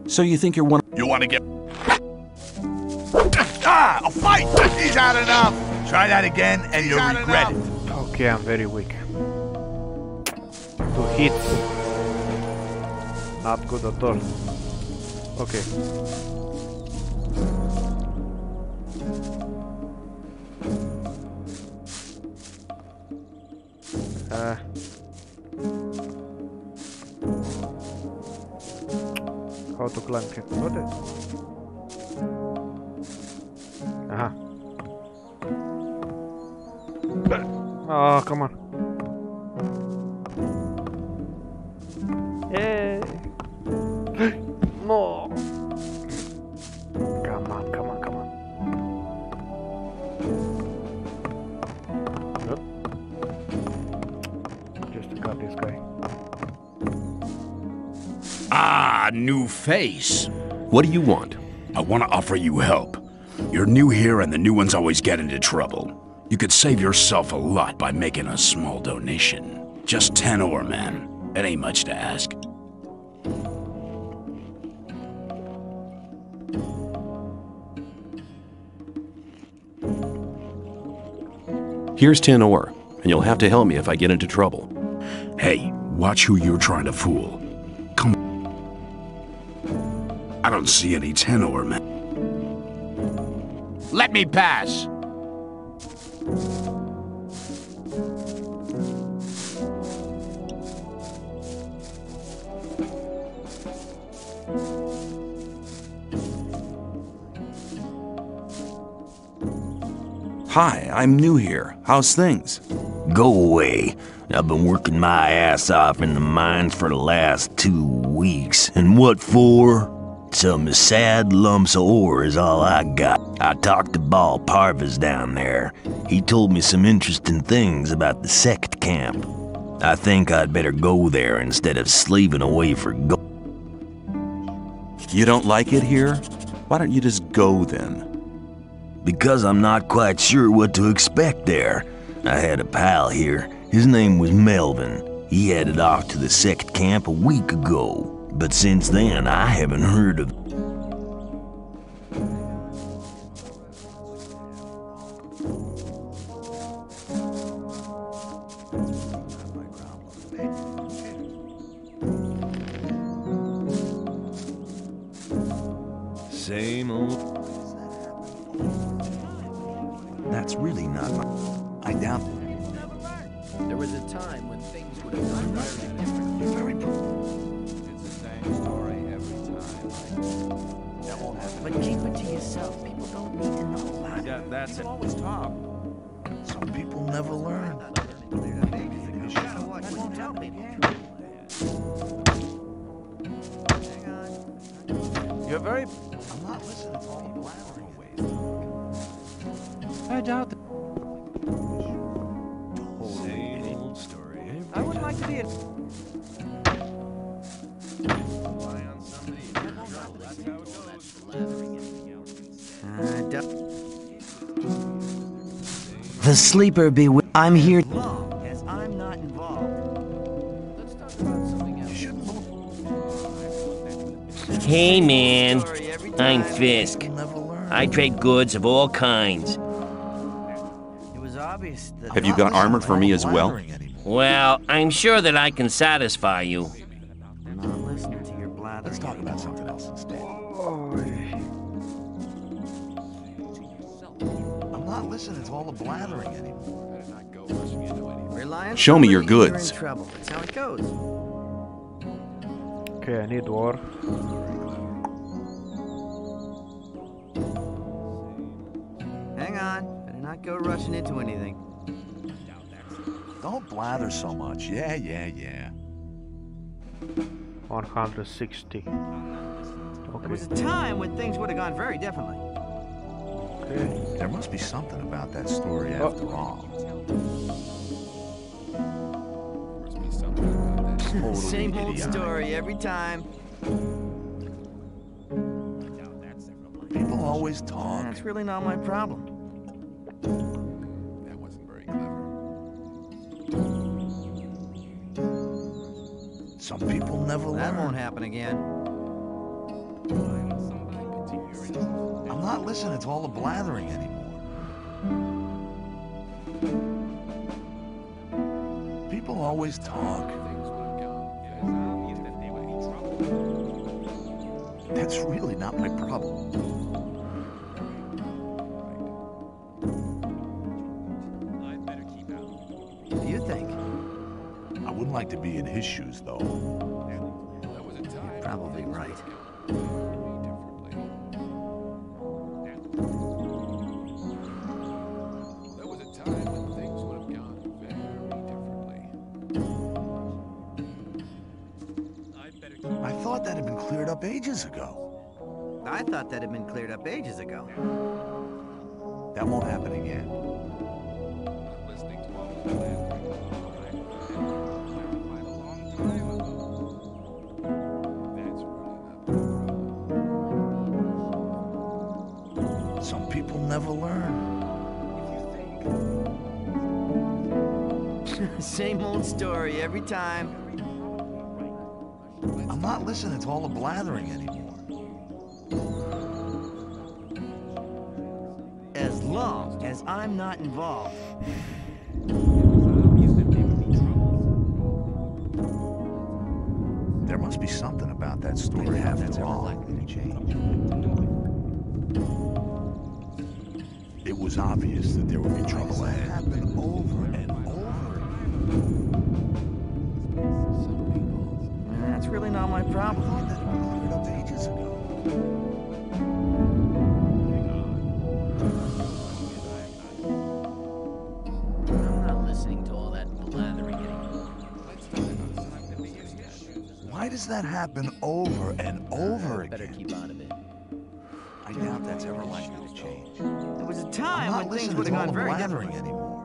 So you think you're one? You want to get... a fight! He's had enough! Try that again, and you'll regret it. Okay, I'm very weak. 2 hits. Not good at all. Okay. How to climb? Got it. Aha. Oh, come on. Yay. No. Come on. Nope. Just to cut this guy. Ah, new face. What do you want? I want to offer you help. You're new here and the new ones always get into trouble. You could save yourself a lot by making a small donation. Just 10 ore, man. It ain't much to ask. Here's 10 ore, and you'll have to help me if I get into trouble. Hey, watch who you're trying to fool. Come on. I don't see any 10 ore, man. Let me pass. Hi, I'm new here. How's things? Go away. I've been working my ass off in the mines for the last 2 weeks. And what for? Some sad lumps of ore is all I got. I talked to Ball Parvis down there. He told me some interesting things about the sect camp. I think I'd better go there instead of slaving away for gold. You don't like it here? Why don't you just go then? Because I'm not quite sure what to expect there. I had a pal here. His name was Melvin. He headed off to the sect camp a week ago. But since then, I haven't heard of... Same old... That's really not my... I doubt it. There was a time when things would have gone very different. You're very... It's the same story every time. That won't happen. But keep it to yourself. People don't need to know about it. Yeah, that's it. Always talk. Some people never learn. Won't tell people. You're very... I'm not listening to all the blabbering. I doubt that. Same old story. I wouldn't like to be a... The sleeper be with. I'm here. Long as I'm not involved. Let's talk about something else. Hey, man. I'm Fisk. I trade goods of all kinds. It was obvious that... Have you got armor for me as well? Well, I'm sure that I can satisfy you. I'm not listening to your blather. Let's talk about something else instead. I'm not listening to all the blathering anymore. Show me your goods. You're in trouble. That's how it goes. Okay, I need ore. Hang on. Better not go rushing into anything. Don't blather so much. Yeah. 160. Okay. There was a time when things would have gone very differently. Okay. There must be something about that story after all. Same old story every time. People always talk. That's really not my problem. That wasn't very clever. Some people never learn. That won't happen again. I'm not listening to all the blathering anymore. People always talk. That's really not my problem. What do you think? I wouldn't like to be in his shoes, though. You're probably right. I thought that had been cleared up ages ago. I thought that had been cleared up ages ago. That won't happen again. Some people never learn. Same old story every time. I'm not listening to all the blathering anymore. As long as I'm not involved. There must be something about that story after all. Likely to change. It was obvious that there would be trouble ahead. Happen over and over. That's really not my problem. I thought that had been cleared up ages ago. I'm not listening to all that blathering anymore. Why does that happen over and over again? Better keep out of it. I doubt that's ever likely to change. There was a time I'm not when things listening would to have all gone the very blathering differently. anymore.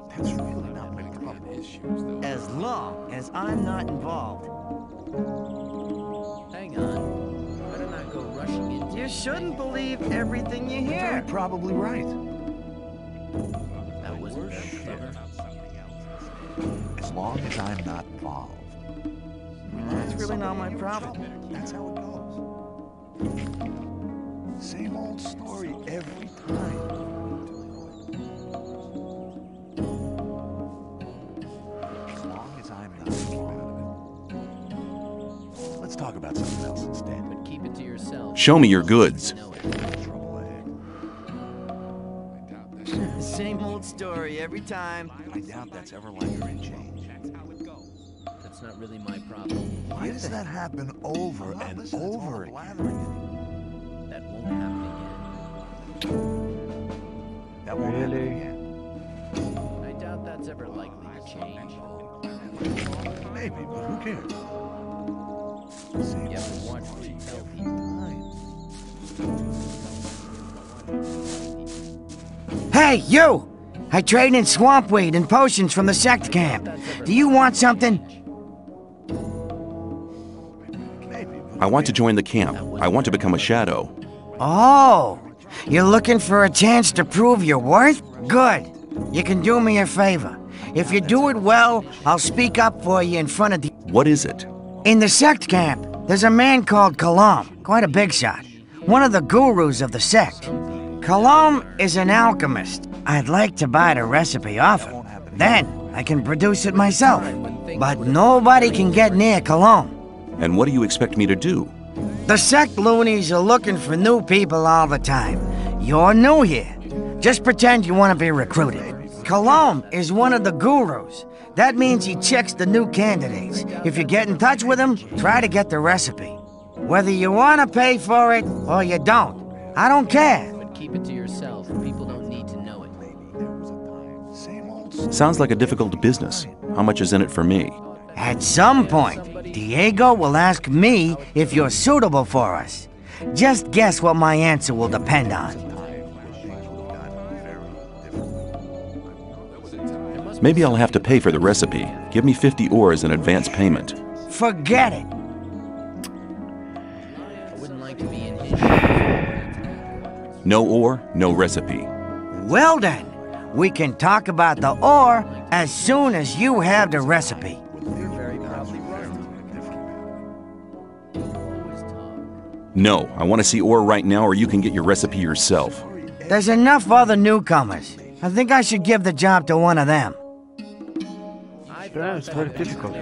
That's really not my problem. As long as I'm not involved. Hang on. Better not go rushing into. You shouldn't believe everything you hear. You're probably right. That wasn't very clever. As long as I'm not involved. That's really not my problem. That's how it goes. Same old story every time. As long as I'm not involved. Let's talk about something else instead. But keep it to yourself. Show me your goods. Trouble ahead. Same old story every time. I doubt that's ever likely to change. That's not really my problem. Why does that happen over and over again? That won't happen again. That won't happen Really? again. I doubt that's ever likely to change. Maybe, but who cares? Hey, you! I trade in swamp weed and potions from the sect camp. Do you want something? I want to join the camp. I want to become a shadow. Oh, you're looking for a chance to prove your worth? Good. You can do me a favor. If you do it well, I'll speak up for you in front of the... What is it? In the sect camp, there's a man called Kalam, quite a big shot. One of the gurus of the sect. Kalam is an alchemist. I'd like to buy the recipe off him. Then, I can produce it myself. But nobody can get near Kalam. And what do you expect me to do? The sect loonies are looking for new people all the time. You're new here. Just pretend you want to be recruited. Kalam is one of the gurus. That means he checks the new candidates. If you get in touch with him, try to get the recipe. Whether you want to pay for it or you don't, I don't care. But keep it to yourself. People don't need to know it. Sounds like a difficult business. How much is in it for me? At some point, Diego will ask me if you're suitable for us. Just guess what my answer will depend on. Maybe I'll have to pay for the recipe. Give me 50 ore as an advance payment. Forget it. No ore, no recipe. Well then, we can talk about the ore as soon as you have the recipe. No, I want to see ore right now or you can get your recipe yourself. There's enough other newcomers. I think I should give the job to one of them. Yeah, it's very difficult.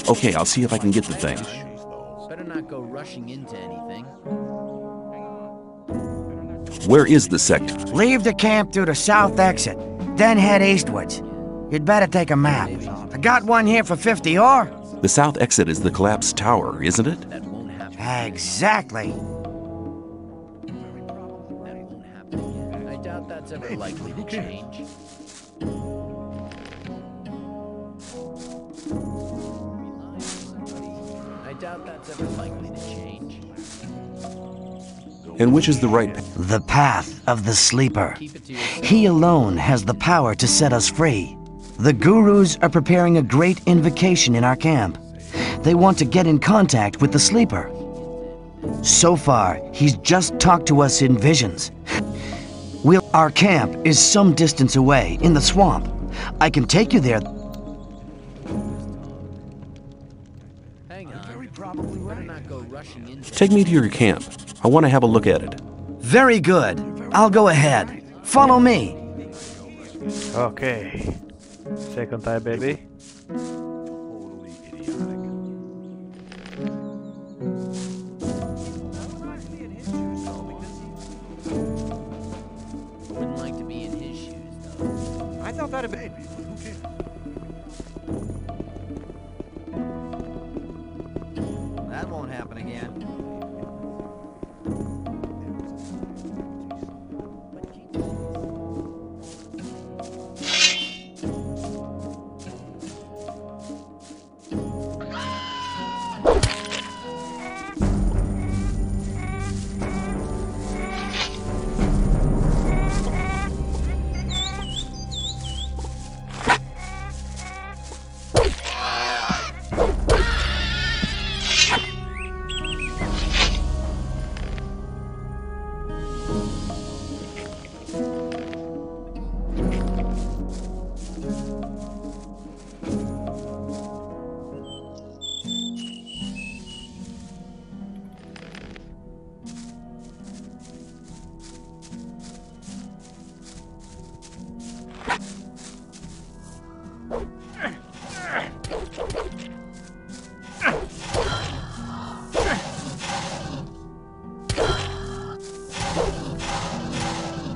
Okay, I'll see if I can get the thing. Better not go rushing into anything. Where is the sect? Leave the camp through the south exit, then head eastwards. You'd better take a map. I got one here for 50 ore. The south exit is the collapsed tower, isn't it? Exactly. I doubt that's ever likely to change. I doubt that's ever likely to change. And which is the right path? The path of the sleeper. He alone has the power to set us free. The gurus are preparing a great invocation in our camp. They want to get in contact with the sleeper. So far, he's just talked to us in visions. Our camp is some distance away, in the swamp. I can take you there. Hang on. Better not go rushing into. Take me to your camp. I want to have a look at it. Very good. I'll go ahead. Follow me. Okay. Second time, baby. Wouldn't like to be in his shoes, though. I thought that'd be... That won't happen again.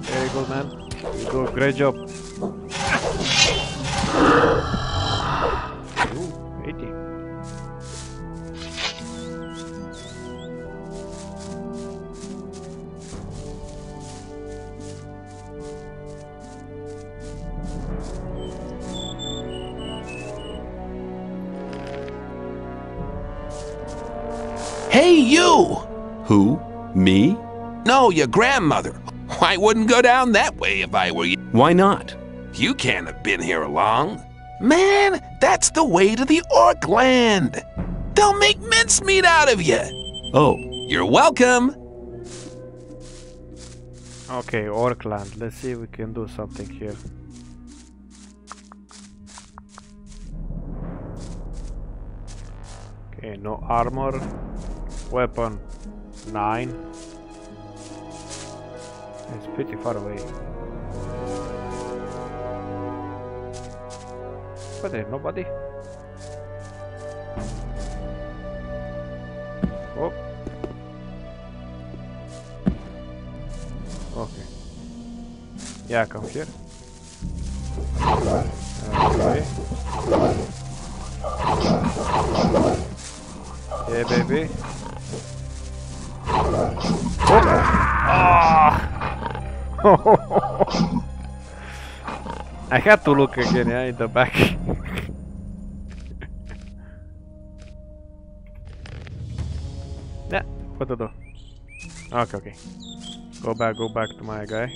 Very good, man. You do a great job. Ooh, 80. Hey, you! Who? Me? No, your grandmother. I wouldn't go down that way if I were you. Why not? You can't have been here long. Man, that's the way to the orc land. They'll make mincemeat out of you. Oh. You're welcome. Okay, Orkland. Let's see if we can do something here. Okay, no armor. Weapon 9. It's pretty far away. But there's nobody. Oh. Okay. Yeah, come here. Okay. Yeah, baby. Oh! Ah! I had to look again, yeah, in the back. Yeah, what to do? Okay, okay. Go back to my guy.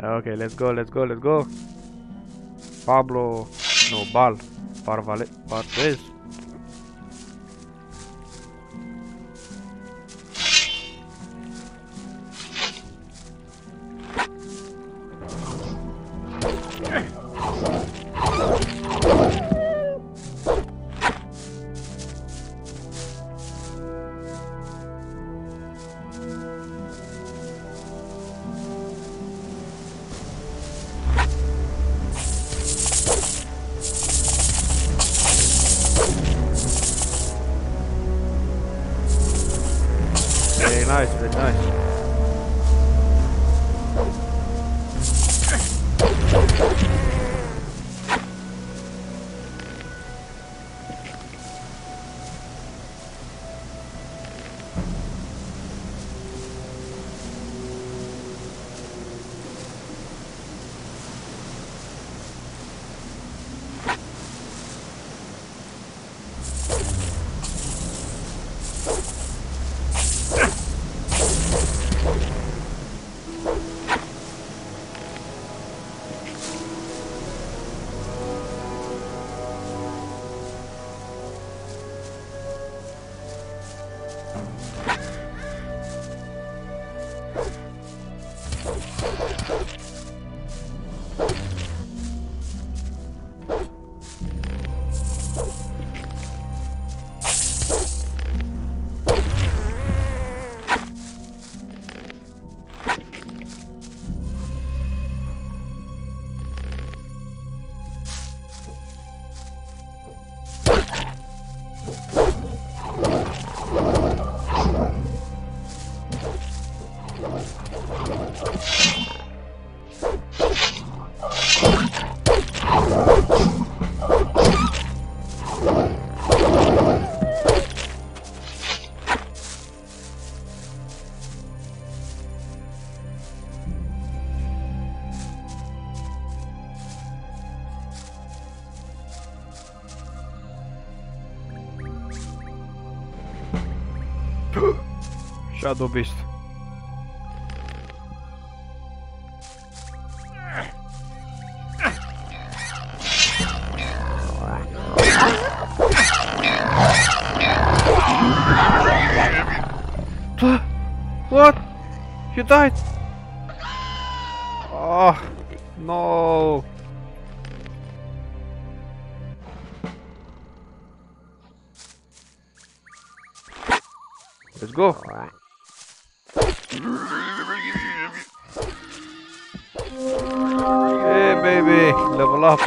Okay, let's go. Pablo, no, Bal, Parvez. Very nice, very nice. Shadow Beast. What? You died? Oh, no. Let's go. Hey baby, level up.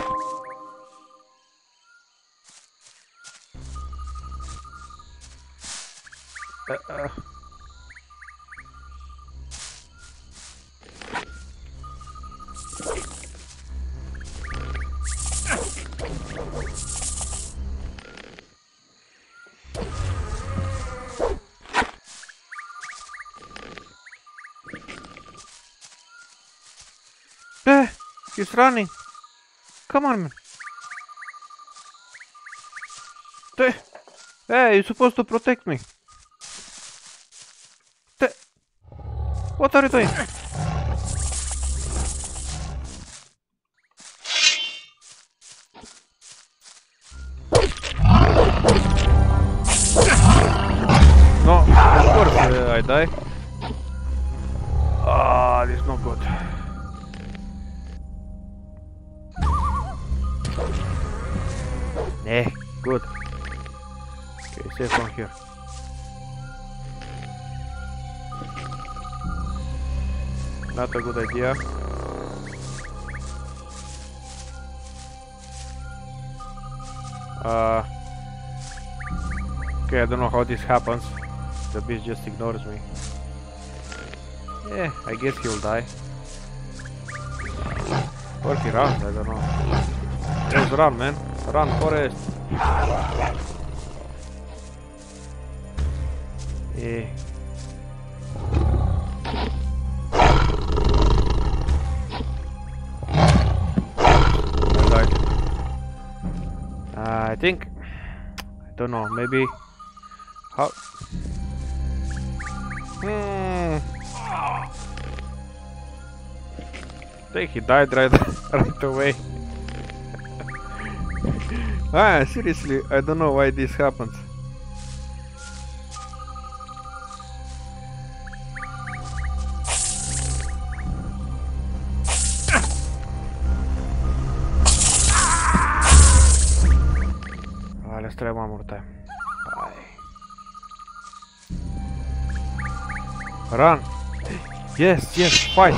He's running. Come on, man. Hey, you're supposed to protect me. What are you doing? No, of course I die. Ah, this is not good. Good. Okay, safe from here. Not a good idea. Okay, I don't know how this happens. The beast just ignores me. Yeah, I guess he'll die. Or he runs, I don't know. Just run, man. Run, Forest. Yeah. I think, I don't know, maybe how I think he died right away. Seriously, I don't know why this happens. Let's try one more time. Bye. Run! Yes, yes, fight!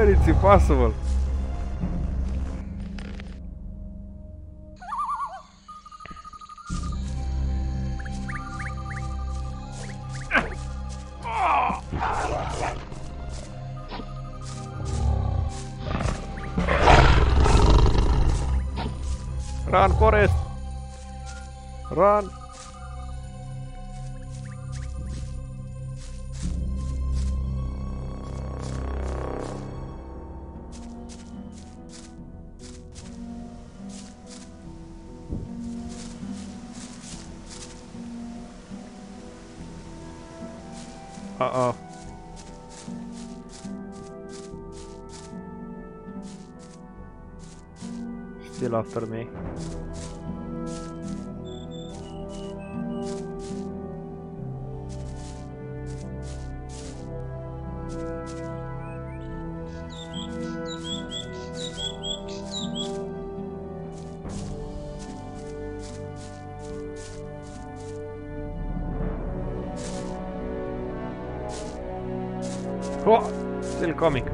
It's impossible. Run, Forest! Run! Uh-oh. Still after me. Oh, still coming.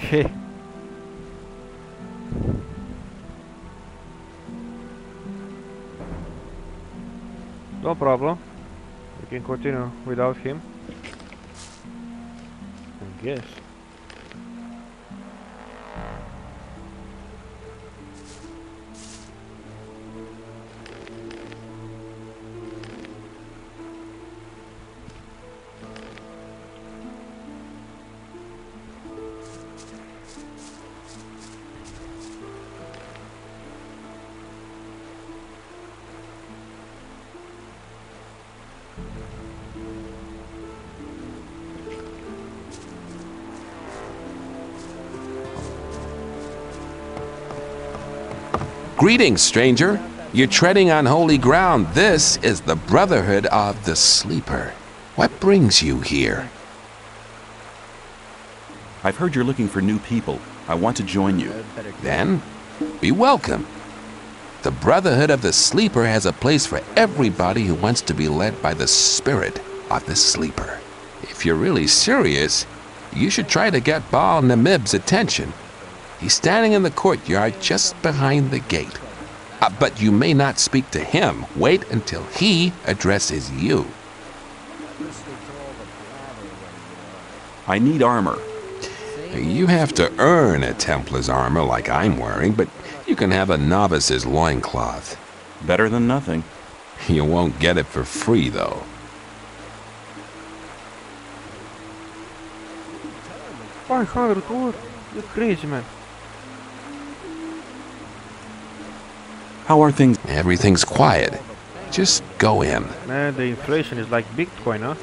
Okay. No problem. We can continue without him, I guess. Greetings, stranger. You're treading on holy ground. This is the Brotherhood of the Sleeper. What brings you here? I've heard you're looking for new people. I want to join you. Then, be welcome. The Brotherhood of the Sleeper has a place for everybody who wants to be led by the spirit of the Sleeper. If you're really serious, you should try to get Baal Namib's attention. He's standing in the courtyard just behind the gate. But you may not speak to him. Wait until he addresses you. I need armor. You have to earn a Templar's armor like I'm wearing, but you can have a novice's loincloth. Better than nothing. You won't get it for free, though. $500? You're crazy, man. How are things? Everything's quiet. Just go in. Man, the inflation is like Bitcoin, huh?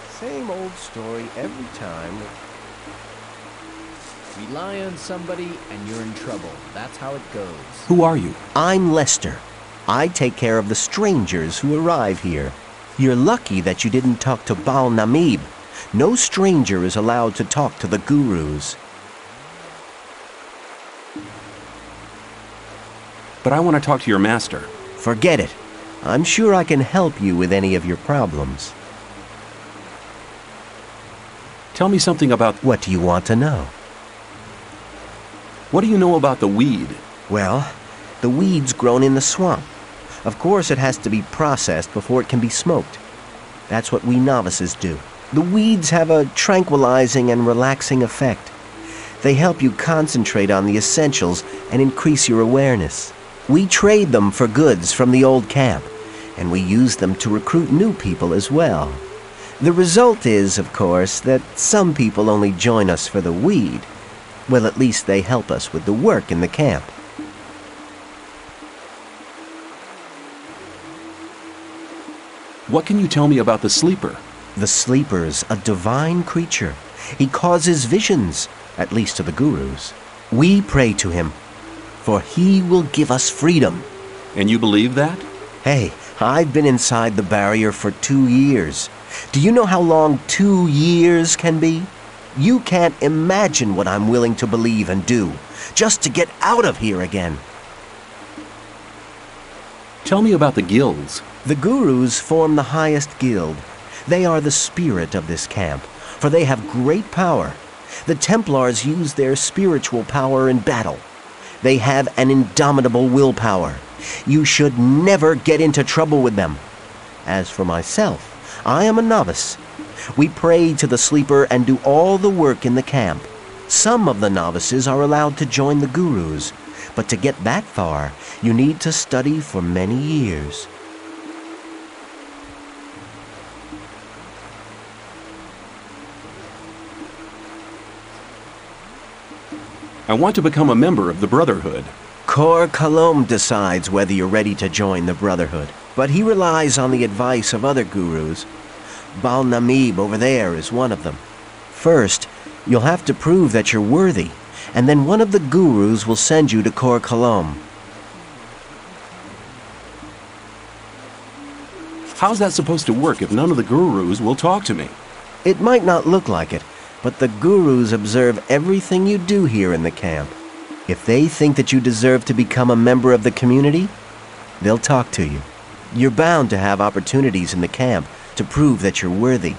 Same old story every time. Rely on somebody and you're in trouble. That's how it goes. Who are you? I'm Lester. I take care of the strangers who arrive here. You're lucky that you didn't talk to Baal Namib. No stranger is allowed to talk to the gurus. But I want to talk to your master. Forget it. I'm sure I can help you with any of your problems. Tell me something about... What do you want to know? What do you know about the weed? Well, the weed's grown in the swamp. Of course, it has to be processed before it can be smoked. That's what we novices do. The weeds have a tranquilizing and relaxing effect. They help you concentrate on the essentials and increase your awareness. We trade them for goods from the old camp, and we use them to recruit new people as well. The result is, of course, that some people only join us for the weed. Well, at least they help us with the work in the camp. What can you tell me about the Sleeper? The Sleeper's a divine creature. He causes visions, at least to the gurus. We pray to him, for he will give us freedom. And you believe that? Hey, I've been inside the barrier for 2 years. Do you know how long 2 years can be? You can't imagine what I'm willing to believe and do, just to get out of here again. Tell me about the guilds. The gurus form the highest guild. They are the spirit of this camp, for they have great power. The Templars use their spiritual power in battle. They have an indomitable willpower. You should never get into trouble with them. As for myself, I am a novice. We pray to the Sleeper and do all the work in the camp. Some of the novices are allowed to join the gurus, but to get that far, you need to study for many years. I want to become a member of the Brotherhood. Kor Kalom decides whether you're ready to join the Brotherhood, but he relies on the advice of other gurus. Baal Namib over there is one of them. First, you'll have to prove that you're worthy, and then one of the gurus will send you to Kor Kalom. How's that supposed to work if none of the gurus will talk to me? It might not look like it, but the gurus observe everything you do here in the camp. If they think that you deserve to become a member of the community, they'll talk to you. You're bound to have opportunities in the camp to prove that you're worthy.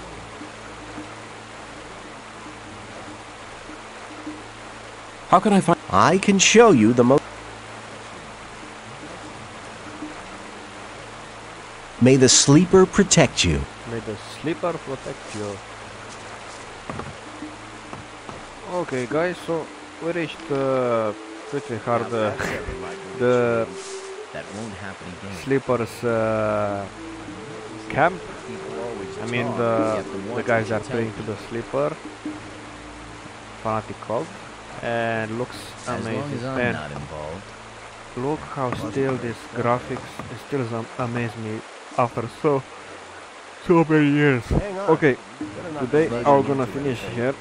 How can I find... I can show you the most... May the Sleeper protect you. May the Sleeper protect you. Okay, guys, so we reached pretty hard the that won't happen again. Sleeper's camp. I mean the guys are praying to the Sleeper. Fanatic cult. And looks amazing. And look how still this graphics still amaze me after so so many years. Okay, today I'm gonna finish here.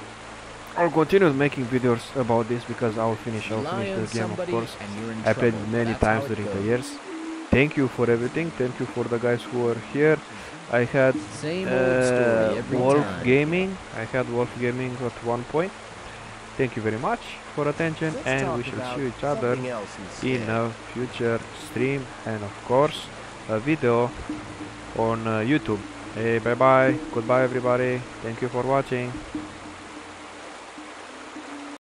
I'll continue making videos about this because I'll finish the game, of course. I played it many times during the years. Thank you for everything. Thank you for the guys who were here. I had Wolf Gaming. I had Wolf Gaming at one point. Thank you very much for attention, and we shall see each other in a future stream and of course a video on YouTube. Hey, bye bye, goodbye everybody, thank you for watching.